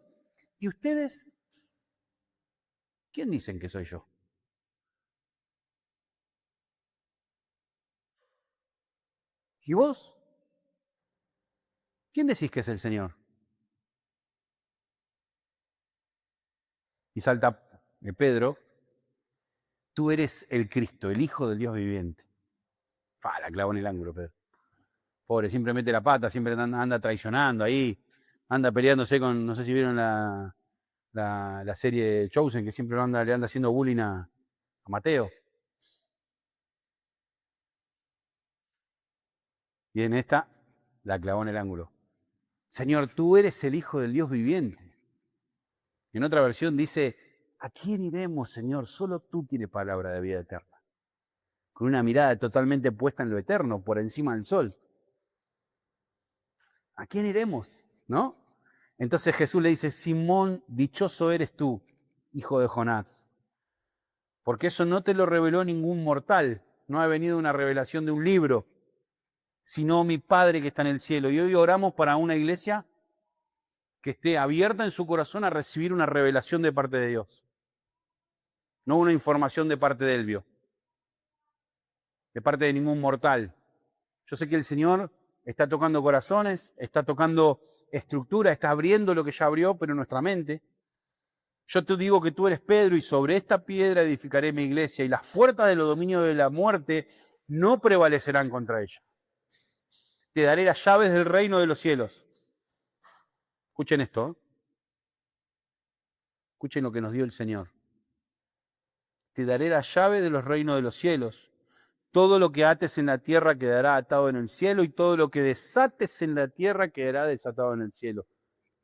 A: ¿Y ustedes? ¿Quién dicen que soy yo? ¿Y vos? ¿Quién decís que es el Señor? Y salta Pedro, tú eres el Cristo, el Hijo del Dios viviente. La clavó en el ángulo, Pedro. Pobre, siempre mete la pata, siempre anda traicionando ahí, anda peleándose con, no sé si vieron la serie Chosen, que siempre le anda haciendo bullying a Mateo. Y en esta la clavó en el ángulo. Señor, tú eres el Hijo del Dios viviente. En otra versión dice, ¿a quién iremos, Señor? Solo tú tienes palabra de vida eterna. Con una mirada totalmente puesta en lo eterno, por encima del sol. ¿A quién iremos? ¿No? Entonces Jesús le dice, Simón, dichoso eres tú, hijo de Jonás. Porque eso no te lo reveló ningún mortal. No ha venido una revelación de un libro, sino mi Padre que está en el cielo. Y hoy oramos para una iglesia que esté abierta en su corazón a recibir una revelación de parte de Dios. No una información de parte de Elvio, de parte de ningún mortal. Yo sé que el Señor está tocando corazones, está tocando estructura, está abriendo lo que ya abrió, pero nuestra mente. Yo te digo que tú eres Pedro y sobre esta piedra edificaré mi iglesia y las puertas de los dominios de la muerte no prevalecerán contra ella. Te daré las llaves del reino de los cielos. Escuchen esto. Escuchen lo que nos dio el Señor. Te daré la llave de los reinos de los cielos. Todo lo que ates en la tierra quedará atado en el cielo y todo lo que desates en la tierra quedará desatado en el cielo.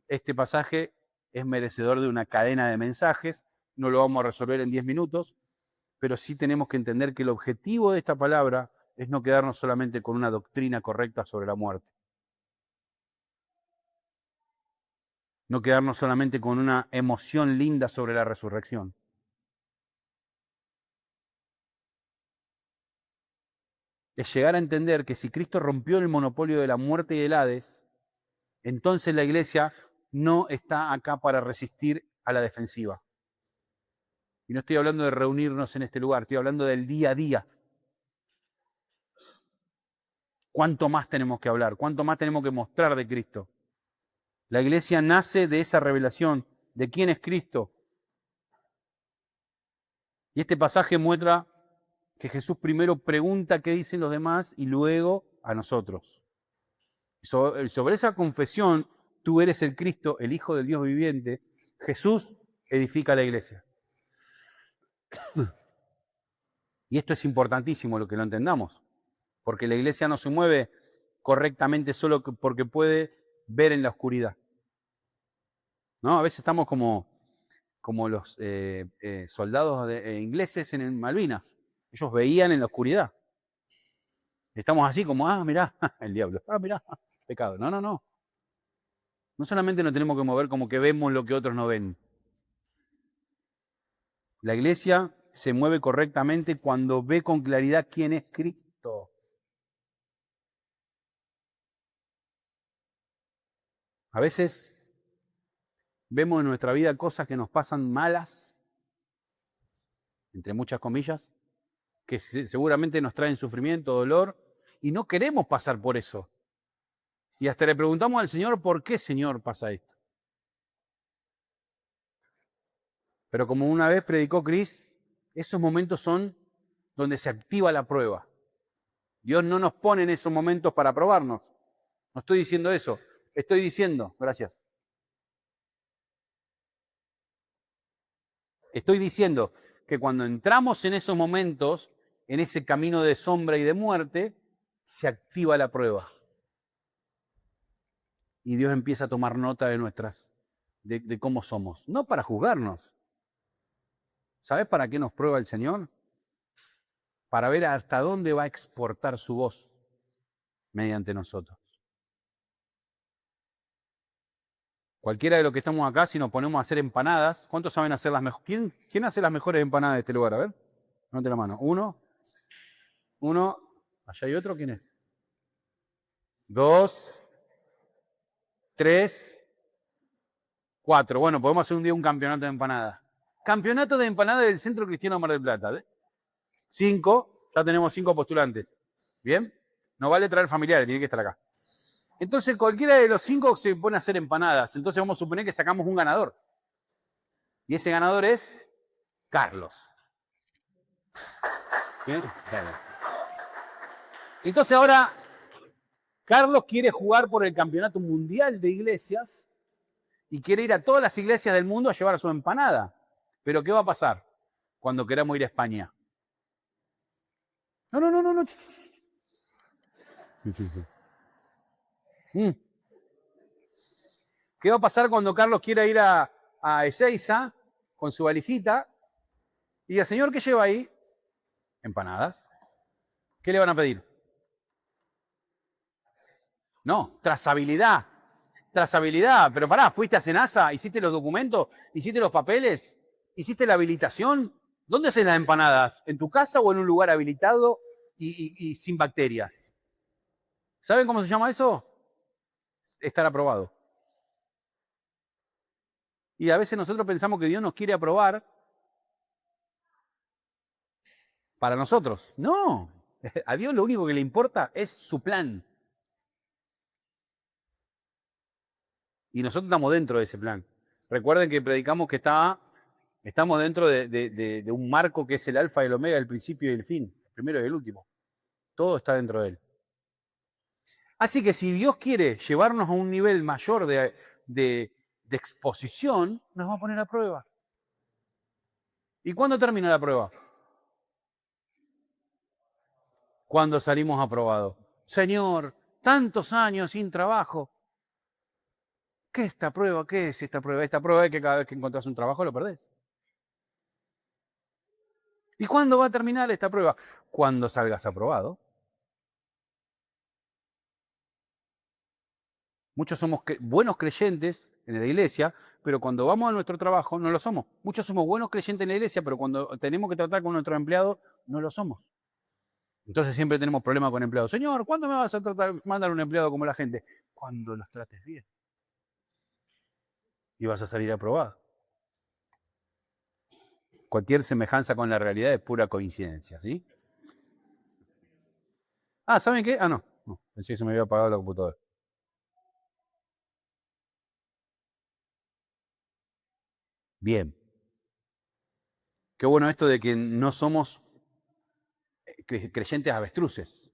A: Este pasaje es merecedor de una cadena de mensajes. No lo vamos a resolver en 10 minutos, pero sí tenemos que entender que el objetivo de esta palabra es no quedarnos solamente con una doctrina correcta sobre la muerte. No quedarnos solamente con una emoción linda sobre la resurrección. Es llegar a entender que si Cristo rompió el monopolio de la muerte y del Hades, entonces la iglesia no está acá para resistir a la defensiva. Y no estoy hablando de reunirnos en este lugar, estoy hablando del día a día. ¿Cuánto más tenemos que hablar? ¿Cuánto más tenemos que mostrar de Cristo? La iglesia nace de esa revelación de quién es Cristo. Y este pasaje muestra que Jesús primero pregunta qué dicen los demás y luego a nosotros. Sobre esa confesión, tú eres el Cristo, el Hijo del Dios viviente, Jesús edifica la iglesia. Y esto es importantísimo lo que lo entendamos, porque la iglesia no se mueve correctamente solo porque puede ver en la oscuridad. ¿No? A veces estamos como los soldados ingleses en Malvinas. Ellos veían en la oscuridad. Estamos así como, mirá, el diablo, mirá, pecado. No, no, no. No solamente nos tenemos que mover como que vemos lo que otros no ven. La iglesia se mueve correctamente cuando ve con claridad quién es Cristo. A veces vemos en nuestra vida cosas que nos pasan malas, entre muchas comillas, que seguramente nos traen sufrimiento, dolor, y no queremos pasar por eso. Y hasta le preguntamos al Señor, ¿por qué, Señor, pasa esto? Pero como una vez predicó Chris, esos momentos son donde se activa la prueba. Dios no nos pone en esos momentos para probarnos. No estoy diciendo eso. Estoy diciendo, gracias. Estoy diciendo que cuando entramos en esos momentos, en ese camino de sombra y de muerte, se activa la prueba. Y Dios empieza a tomar nota de cómo somos. No para juzgarnos. ¿Sabes para qué nos prueba el Señor? Para ver hasta dónde va a exportar su voz mediante nosotros. Cualquiera de los que estamos acá, si nos ponemos a hacer empanadas, ¿cuántos saben hacer las mejores? ¿Quién hace las mejores empanadas de este lugar? A ver, levante la mano. Uno, allá hay otro, ¿quién es? 2, 3, 4. Bueno, podemos hacer un día un campeonato de empanadas. Campeonato de empanadas del Centro Cristiano Mar del Plata. 5, ya tenemos 5 postulantes. ¿Bien? No vale traer familiares, tiene que estar acá. Entonces cualquiera de los 5 se pone a hacer empanadas. Entonces vamos a suponer que sacamos un ganador. Y ese ganador es Carlos. ¿Quién es? Entonces ahora Carlos quiere jugar por el Campeonato Mundial de Iglesias y quiere ir a todas las iglesias del mundo a llevar su empanada. Pero ¿qué va a pasar cuando queramos ir a España? No. ¿Qué va a pasar cuando Carlos quiera ir a Ezeiza con su valijita y diga, Señor, ¿qué lleva ahí? Empanadas. ¿Qué le van a pedir? No, trazabilidad. Trazabilidad. Pero pará, ¿fuiste a Senasa? ¿Hiciste los documentos? ¿Hiciste los papeles? ¿Hiciste la habilitación? ¿Dónde haces las empanadas? ¿En tu casa o en un lugar habilitado y sin bacterias? ¿Saben cómo se llama eso? Estar aprobado. Y a veces nosotros pensamos que Dios nos quiere aprobar para nosotros. No, a Dios lo único que le importa es su plan. Y nosotros estamos dentro de ese plan. Recuerden que predicamos que estamos dentro de un marco que es el alfa y el omega, el principio y el fin, el primero y el último. Todo está dentro de él. Así que si Dios quiere llevarnos a un nivel mayor de exposición, nos va a poner a prueba. ¿Y cuándo termina la prueba? Cuando salimos aprobados. Señor, tantos años sin trabajo. ¿Qué es esta prueba? ¿Qué es esta prueba? Esta prueba es que cada vez que encontrás un trabajo lo perdés. ¿Y cuándo va a terminar esta prueba? Cuando salgas aprobado. Muchos somos buenos creyentes en la iglesia, pero cuando vamos a nuestro trabajo no lo somos. Muchos somos buenos creyentes en la iglesia, pero cuando tenemos que tratar con nuestro empleado no lo somos. Entonces siempre tenemos problemas con empleados. Señor, ¿cuándo me vas a mandar un empleado como la gente? Cuando los trates bien. Y vas a salir aprobado. Cualquier semejanza con la realidad es pura coincidencia, ¿sí? Ah, ¿saben qué? Ah, no. Pensé que se me había apagado la computadora. Bien. Qué bueno esto de que no somos creyentes avestruces,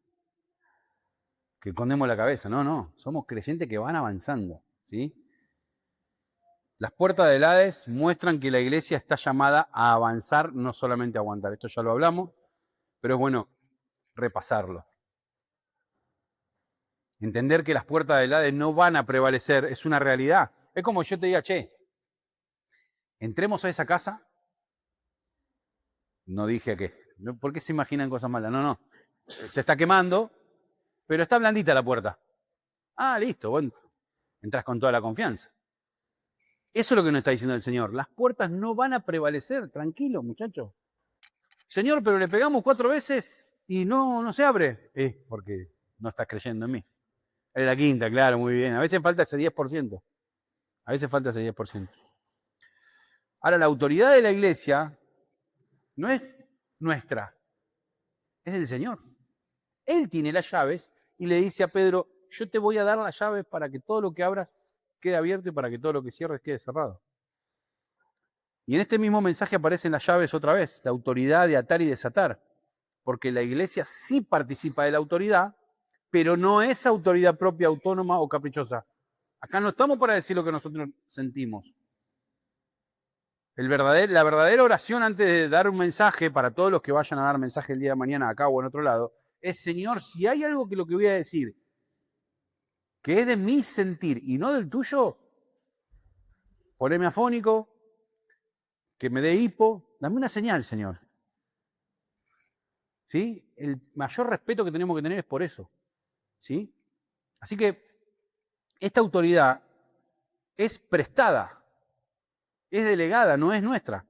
A: que escondemos la cabeza. No, no. Somos creyentes que van avanzando, ¿sí? Las puertas del Hades muestran que la iglesia está llamada a avanzar, no solamente a aguantar. Esto ya lo hablamos, pero es bueno repasarlo. Entender que las puertas del Hades no van a prevalecer es una realidad. Es como yo te diga, che, entremos a esa casa. No dije que. ¿Por qué se imaginan cosas malas? No, no. Se está quemando, pero está blandita la puerta. Ah, listo, bueno, entras con toda la confianza. Eso es lo que nos está diciendo el Señor. Las puertas no van a prevalecer, tranquilo, muchachos. Señor, pero le pegamos 4 veces y no se abre. Porque no estás creyendo en mí. Es la quinta, claro, muy bien. A veces falta ese 10%. A veces falta ese 10%. Ahora, la autoridad de la iglesia no es nuestra, es del Señor. Él tiene las llaves y le dice a Pedro, yo te voy a dar las llaves para que todo lo que abras quede abierto y para que todo lo que cierres quede cerrado. Y en este mismo mensaje aparecen las llaves otra vez, la autoridad de atar y desatar, porque la iglesia sí participa de la autoridad, pero no es autoridad propia, autónoma o caprichosa. Acá no estamos para decir lo que nosotros sentimos. La verdadera oración antes de dar un mensaje, para todos los que vayan a dar mensaje el día de mañana acá o en otro lado, es, Señor, si hay algo que lo que voy a decir, que es de mi sentir y no del tuyo, poneme afónico, que me dé hipo, dame una señal, Señor. ¿Sí? El mayor respeto que tenemos que tener es por eso. ¿Sí? Así que esta autoridad es prestada, es delegada, no es nuestra.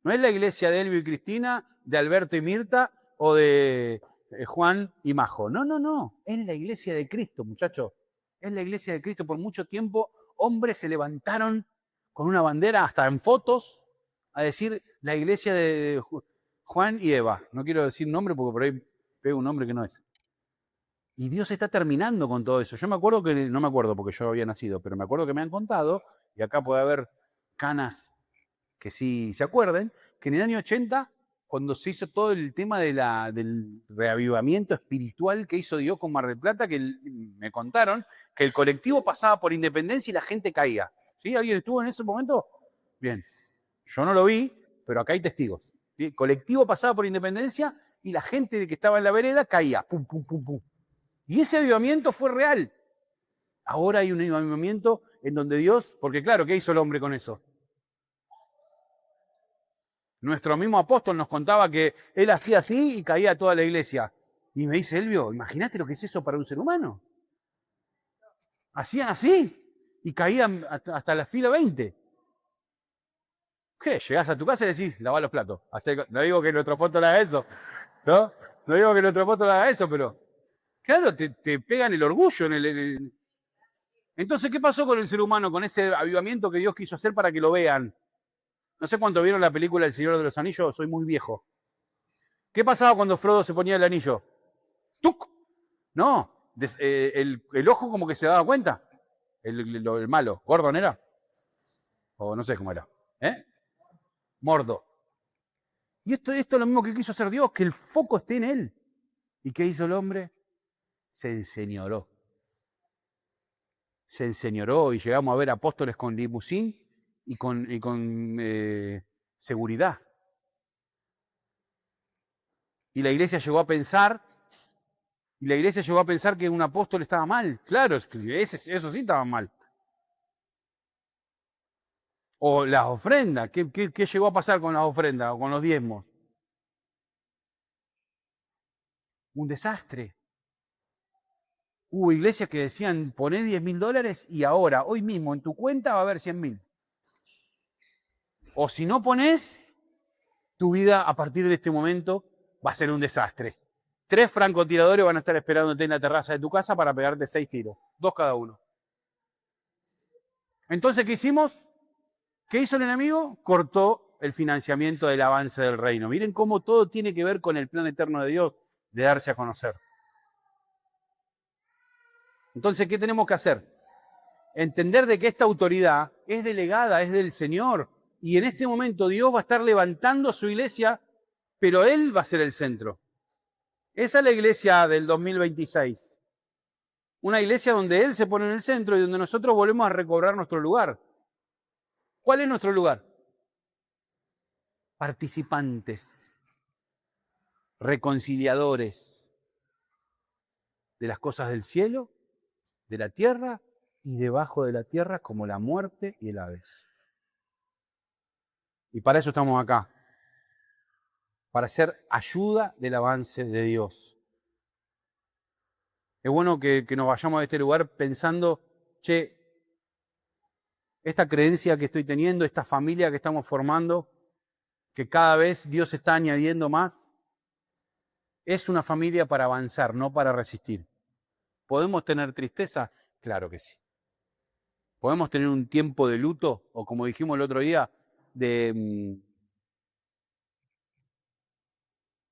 A: No es la iglesia de Elvio y Cristina, de Alberto y Mirta o de Juan y Majo. No, no, no. Es la iglesia de Cristo, muchachos. Es la iglesia de Cristo. Por mucho tiempo, hombres se levantaron con una bandera, hasta en fotos, a decir la iglesia de Juan y Eva. No quiero decir nombre porque por ahí pego un nombre que no es. Y Dios está terminando con todo eso. Yo me acuerdo que, no me acuerdo porque yo había nacido, pero me acuerdo que me han contado, y acá puede haber canas que sí se acuerden, que en el año 80, cuando se hizo todo el tema del reavivamiento espiritual que hizo Dios con Mar del Plata, que me contaron que el colectivo pasaba por Independencia y la gente caía. ¿Sí? ¿Alguien estuvo en ese momento? Bien. Yo no lo vi, pero acá hay testigos. ¿Sí? El colectivo pasaba por Independencia y la gente que estaba en la vereda caía. Pum, pum, pum, pum. Y ese avivamiento fue real. Ahora hay un avivamiento en donde Dios, porque claro, ¿qué hizo el hombre con eso? Nuestro mismo apóstol nos contaba que él hacía así y caía toda la iglesia. Y me dice, Elvio, imagínate lo que es eso para un ser humano. Hacían así y caían hasta la fila 20. ¿Qué? Llegás a tu casa y decís, lavá los platos. No digo que nuestro apóstol haga eso, ¿no? No digo que nuestro apóstol haga eso, pero claro, te pegan el orgullo en el... Entonces, ¿qué pasó con el ser humano, con ese avivamiento que Dios quiso hacer para que lo vean? No sé cuánto vieron la película El Señor de los Anillos, soy muy viejo. ¿Qué pasaba cuando Frodo se ponía el anillo? ¡Tuc! No, el ojo como que se daba cuenta. El malo, ¿Gordon era? O no sé cómo era. ¿Eh? Mordo. Y esto es lo mismo que quiso hacer Dios, que el foco esté en él. ¿Y qué hizo el hombre? Se enseñoró. Se enseñoró y llegamos a ver apóstoles con limusín y con seguridad. Y la iglesia llegó a pensar, que un apóstol estaba mal. Claro, eso sí estaba mal. O las ofrendas. ¿Qué llegó a pasar con las ofrendas o con los diezmos? Un desastre. Hubo iglesias que decían, poné $10.000 y ahora, hoy mismo, en tu cuenta va a haber 100.000. O si no pones, tu vida a partir de este momento va a ser un desastre. 3 francotiradores van a estar esperándote en la terraza de tu casa para pegarte 6 tiros. 2 cada uno. Entonces, ¿qué hicimos? ¿Qué hizo el enemigo? Cortó el financiamiento del avance del reino. Miren cómo todo tiene que ver con el plan eterno de Dios de darse a conocer. Entonces, ¿qué tenemos que hacer? Entender de que esta autoridad es delegada, es del Señor. Y en este momento Dios va a estar levantando su iglesia, pero Él va a ser el centro. Esa es la iglesia del 2026. Una iglesia donde Él se pone en el centro y donde nosotros volvemos a recobrar nuestro lugar. ¿Cuál es nuestro lugar? Participantes, reconciliadores de las cosas del cielo, de la tierra y debajo de la tierra, como la muerte y el Hades. Y para eso estamos acá, para ser ayuda del avance de Dios. Es bueno que nos vayamos de este lugar pensando, che, esta creencia que estoy teniendo, esta familia que estamos formando, que cada vez Dios está añadiendo más, es una familia para avanzar, no para resistir. ¿Podemos tener tristeza? Claro que sí. ¿Podemos tener un tiempo de luto? O como dijimos el otro día, de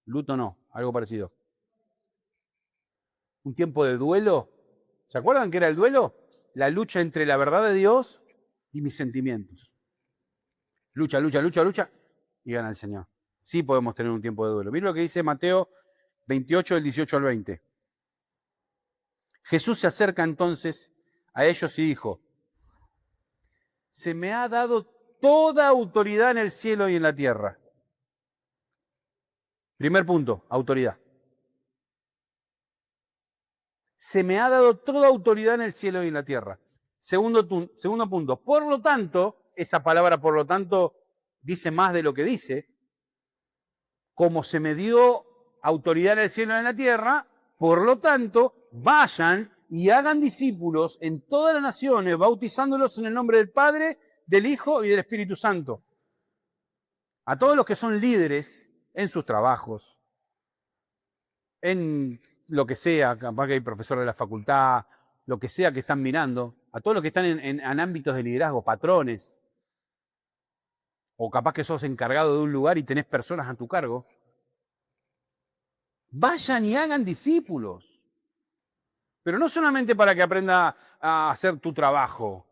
A: luto no, algo parecido. Un tiempo de duelo. ¿Se acuerdan qué era el duelo? La lucha entre la verdad de Dios y mis sentimientos. Lucha, lucha, lucha, lucha y gana el Señor. Sí podemos tener un tiempo de duelo. Miren lo que dice Mateo 28, del 18 al 20. Jesús se acerca entonces a ellos y dijo, se me ha dado toda autoridad en el cielo y en la tierra. Primer punto, autoridad. Se me ha dado toda autoridad en el cielo y en la tierra. Segundo punto, por lo tanto, esa palabra por lo tanto dice más de lo que dice. Como se me dio autoridad en el cielo y en la tierra, por lo tanto, vayan y hagan discípulos en todas las naciones, bautizándolos en el nombre del Padre, del Hijo y del Espíritu Santo. A todos los que son líderes en sus trabajos, en lo que sea, capaz que hay profesor de la facultad, lo que sea que están mirando, a todos los que están en ámbitos de liderazgo, patrones, o capaz que sos encargado de un lugar y tenés personas a tu cargo, vayan y hagan discípulos. Pero no solamente para que aprenda a hacer tu trabajo.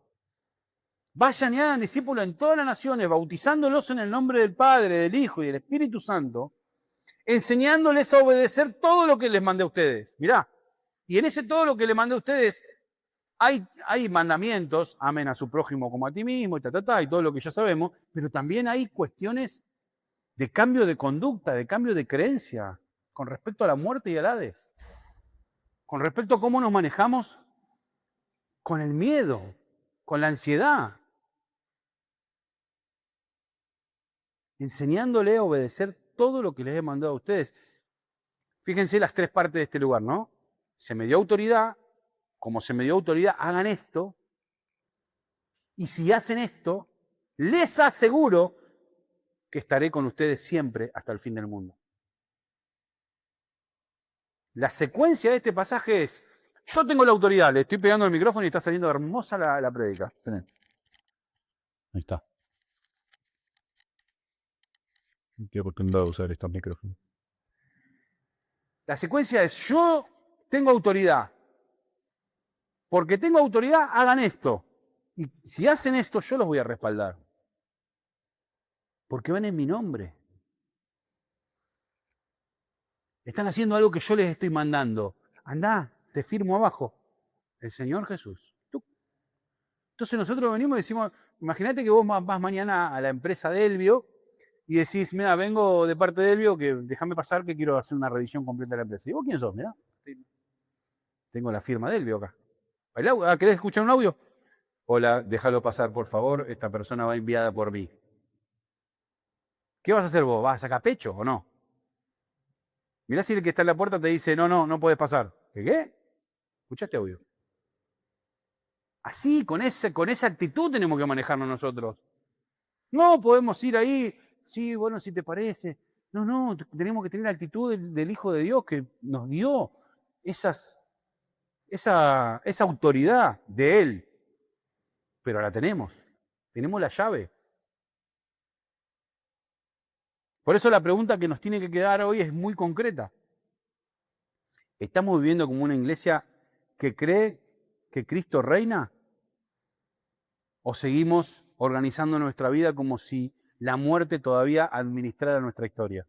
A: Vayan y hagan discípulos en todas las naciones, bautizándolos en el nombre del Padre, del Hijo y del Espíritu Santo, enseñándoles a obedecer todo lo que les mandé a ustedes. Mirá, y en ese todo lo que les mandé a ustedes hay mandamientos, amen a su prójimo como a ti mismo, y todo lo que ya sabemos, pero también hay cuestiones de cambio de conducta, de cambio de creencia con respecto a la muerte y al Hades. Con respecto a cómo nos manejamos con el miedo, con la ansiedad. Enseñándole a obedecer todo lo que les he mandado a ustedes. Fíjense las 3 partes de este lugar, ¿no? Se me dio autoridad, como se me dio autoridad, hagan esto. Y si hacen esto, les aseguro que estaré con ustedes siempre hasta el fin del mundo. La secuencia de este pasaje es, yo tengo la autoridad, le estoy pegando el micrófono y está saliendo hermosa la prédica. Ahí está. Qué oportunidad de usar estos micrófonos. La secuencia es, yo tengo autoridad. Porque tengo autoridad, hagan esto. Y si hacen esto, yo los voy a respaldar. Porque van en mi nombre. Están haciendo algo que yo les estoy mandando. Andá, te firmo abajo. El Señor Jesús. Entonces nosotros venimos y decimos, imagínate que vos vas mañana a la empresa de Elvio y decís, mira, vengo de parte de Elvio, que déjame pasar que quiero hacer una revisión completa de la empresa. ¿Y vos quién sos? Mirá, tengo la firma de Elvio acá. ¿Querés escuchar un audio? Hola, déjalo pasar, por favor. Esta persona va enviada por mí. ¿Qué vas a hacer vos? ¿Vas a sacar pecho o no? Mirá si el que está en la puerta te dice, no, no, no puedes pasar. ¿Qué? ¿Escuchaste audio? Así, con esa actitud tenemos que manejarnos nosotros. No podemos ir ahí, sí, bueno, si te parece. No, no, tenemos que tener la actitud del Hijo de Dios que nos dio esa autoridad de Él. Pero la tenemos la llave. Por eso la pregunta que nos tiene que quedar hoy es muy concreta. ¿Estamos viviendo como una iglesia que cree que Cristo reina? ¿O seguimos organizando nuestra vida como si la muerte todavía administrara nuestra historia?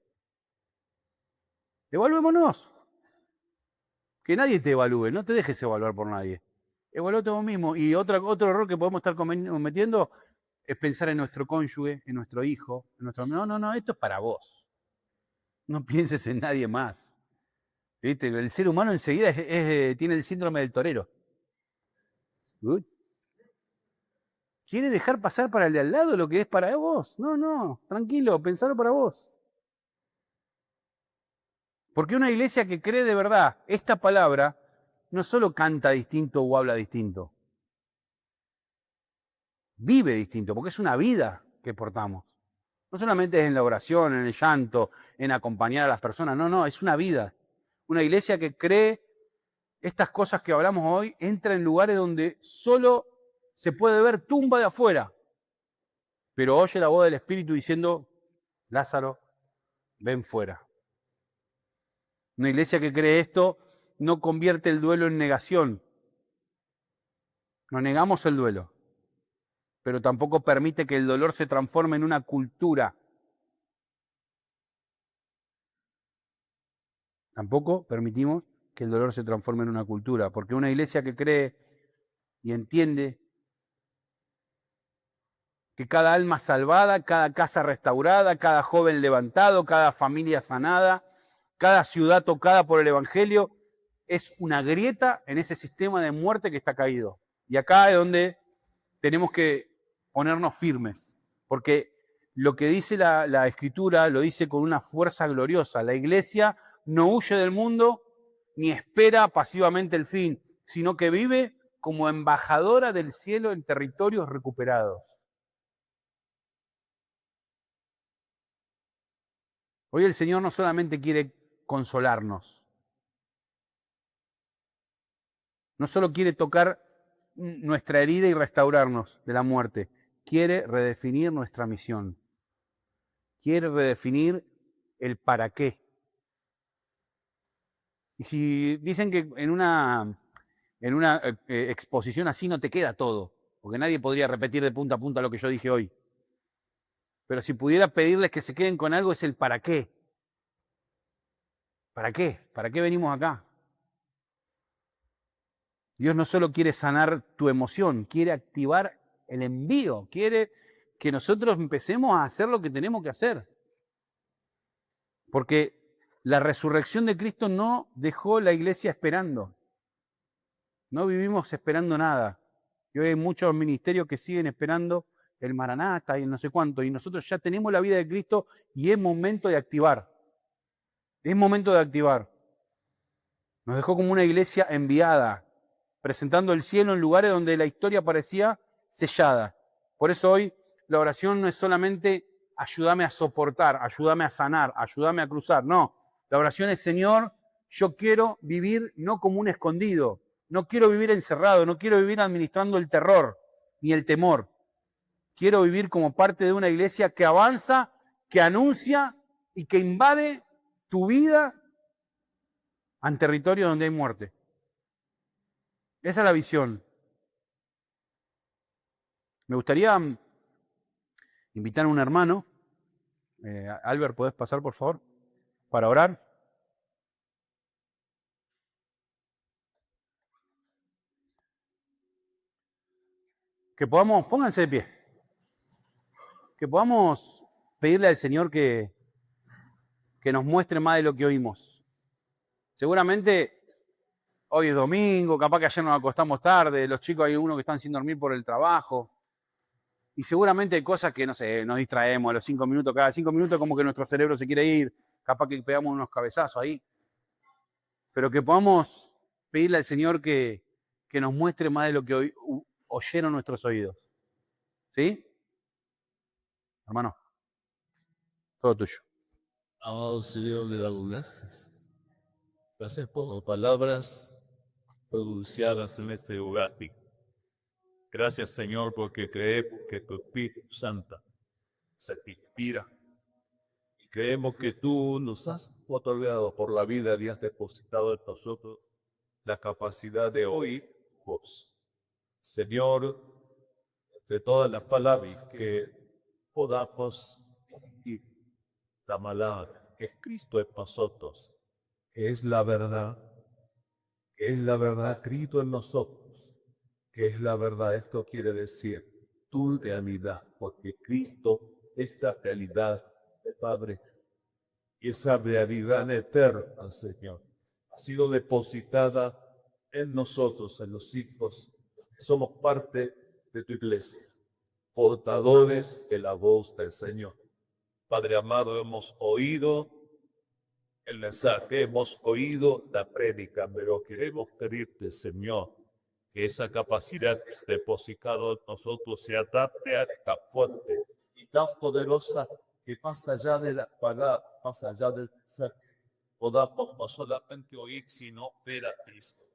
A: Evaluémonos. Que nadie te evalúe, no te dejes evaluar por nadie. Evaluate vos mismo. Y otro error que podemos estar cometiendo es pensar en nuestro cónyuge, en nuestro hijo, en nuestro... No, no, no, esto es para vos. No pienses en nadie más. ¿Viste? El ser humano enseguida tiene el síndrome del torero. ¿Quiere dejar pasar para el de al lado lo que es para vos? No, no, tranquilo, pensalo para vos. Porque una iglesia que cree de verdad esta palabra no solo canta distinto o habla distinto, vive distinto, porque es una vida que portamos. No solamente es en la oración, en el llanto, en acompañar a las personas, no, no, es una vida. Una iglesia que cree estas cosas que hablamos hoy entra en lugares donde solo se puede ver tumba de afuera, pero oye la voz del Espíritu diciendo, Lázaro, ven fuera. Una iglesia que cree esto no convierte el duelo en negación. No negamos el duelo, pero tampoco permite que el dolor se transforme en una cultura. Tampoco permitimos que el dolor se transforme en una cultura, porque una iglesia que cree y entiende que cada alma salvada, cada casa restaurada, cada joven levantado, cada familia sanada, cada ciudad tocada por el Evangelio, es una grieta en ese sistema de muerte que está caído. Y acá es donde tenemos que ponernos firmes, porque lo que dice la Escritura lo dice con una fuerza gloriosa. La iglesia no huye del mundo ni espera pasivamente el fin, sino que vive como embajadora del cielo en territorios recuperados. Hoy el Señor no solamente quiere consolarnos, no solo quiere tocar nuestra herida y restaurarnos de la muerte, quiere redefinir nuestra misión, quiere redefinir el para qué. Y si dicen que en una exposición así no te queda todo, porque nadie podría repetir de punta a punta lo que yo dije hoy. Pero si pudiera pedirles que se queden con algo es el para qué. ¿Para qué? ¿Para qué venimos acá? Dios no solo quiere sanar tu emoción, quiere activar el envío, quiere que nosotros empecemos a hacer lo que tenemos que hacer. Porque la resurrección de Cristo no dejó la iglesia esperando. No vivimos esperando nada. Y hoy hay muchos ministerios que siguen esperando el Maranata y no sé cuánto. Y nosotros ya tenemos la vida de Cristo y es momento de activar. Es momento de activar. Nos dejó como una iglesia enviada, presentando el cielo en lugares donde la historia parecía sellada. Por eso hoy la oración no es solamente ayúdame a soportar, ayúdame a sanar, ayúdame a cruzar. No, la oración es Señor, yo quiero vivir no como un escondido, no quiero vivir encerrado, no quiero vivir administrando el terror ni el temor. Quiero vivir como parte de una iglesia que avanza, que anuncia y que invade tu vida en territorios donde hay muerte. Esa es la visión. Me gustaría invitar a un hermano. Albert, ¿podés pasar, por favor? Para orar. Que podamos, pónganse de pie, que podamos pedirle al Señor que nos muestre más de lo que oímos. Seguramente hoy es domingo, capaz que ayer nos acostamos tarde, los chicos hay algunos que están sin dormir por el trabajo. Y seguramente hay cosas que, no sé, nos distraemos a los 5 minutos, cada 5 minutos como que nuestro cerebro se quiere ir, capaz que pegamos unos cabezazos ahí. Pero que podamos pedirle al Señor que nos muestre más de lo que oyeron nuestros oídos. ¿Sí? Hermano, todo tuyo.
B: Amado Señor de las gracias. Gracias por las palabras pronunciadas en este lugar. Gracias, Señor, porque creemos que tu Espíritu Santo se te inspira. Y creemos que tú nos has otorgado por la vida y has depositado en nosotros la capacidad de oír tu voz. Señor, de todas las palabras que podamos decir la palabra que Cristo es nosotros, que es la verdad, Cristo en nosotros, que es la verdad. Esto quiere decir tu realidad, porque Cristo es la realidad del Padre. Y esa realidad eterna, Señor, ha sido depositada en nosotros, en los hijos. Somos parte de tu iglesia, portadores de la voz del Señor. Padre amado, hemos oído el mensaje, hemos oído la prédica, pero queremos pedirte, Señor, que esa capacidad depositada en nosotros sea tan real, tan fuerte y tan poderosa que más allá de la palabra, más allá del mensaje, podamos no solamente oír, sino ver a Cristo,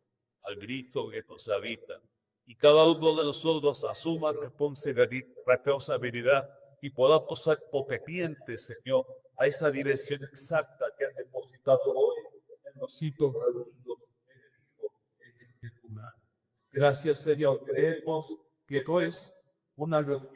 B: al Cristo que nos habita. Y cada uno de nosotros asuma responsabilidad y podamos ser obedientes, Señor, a esa dirección exacta que has depositado hoy en los sitios reunidos en el Hijo, en este lugar. Gracias, Señor. Creemos que no es una reunión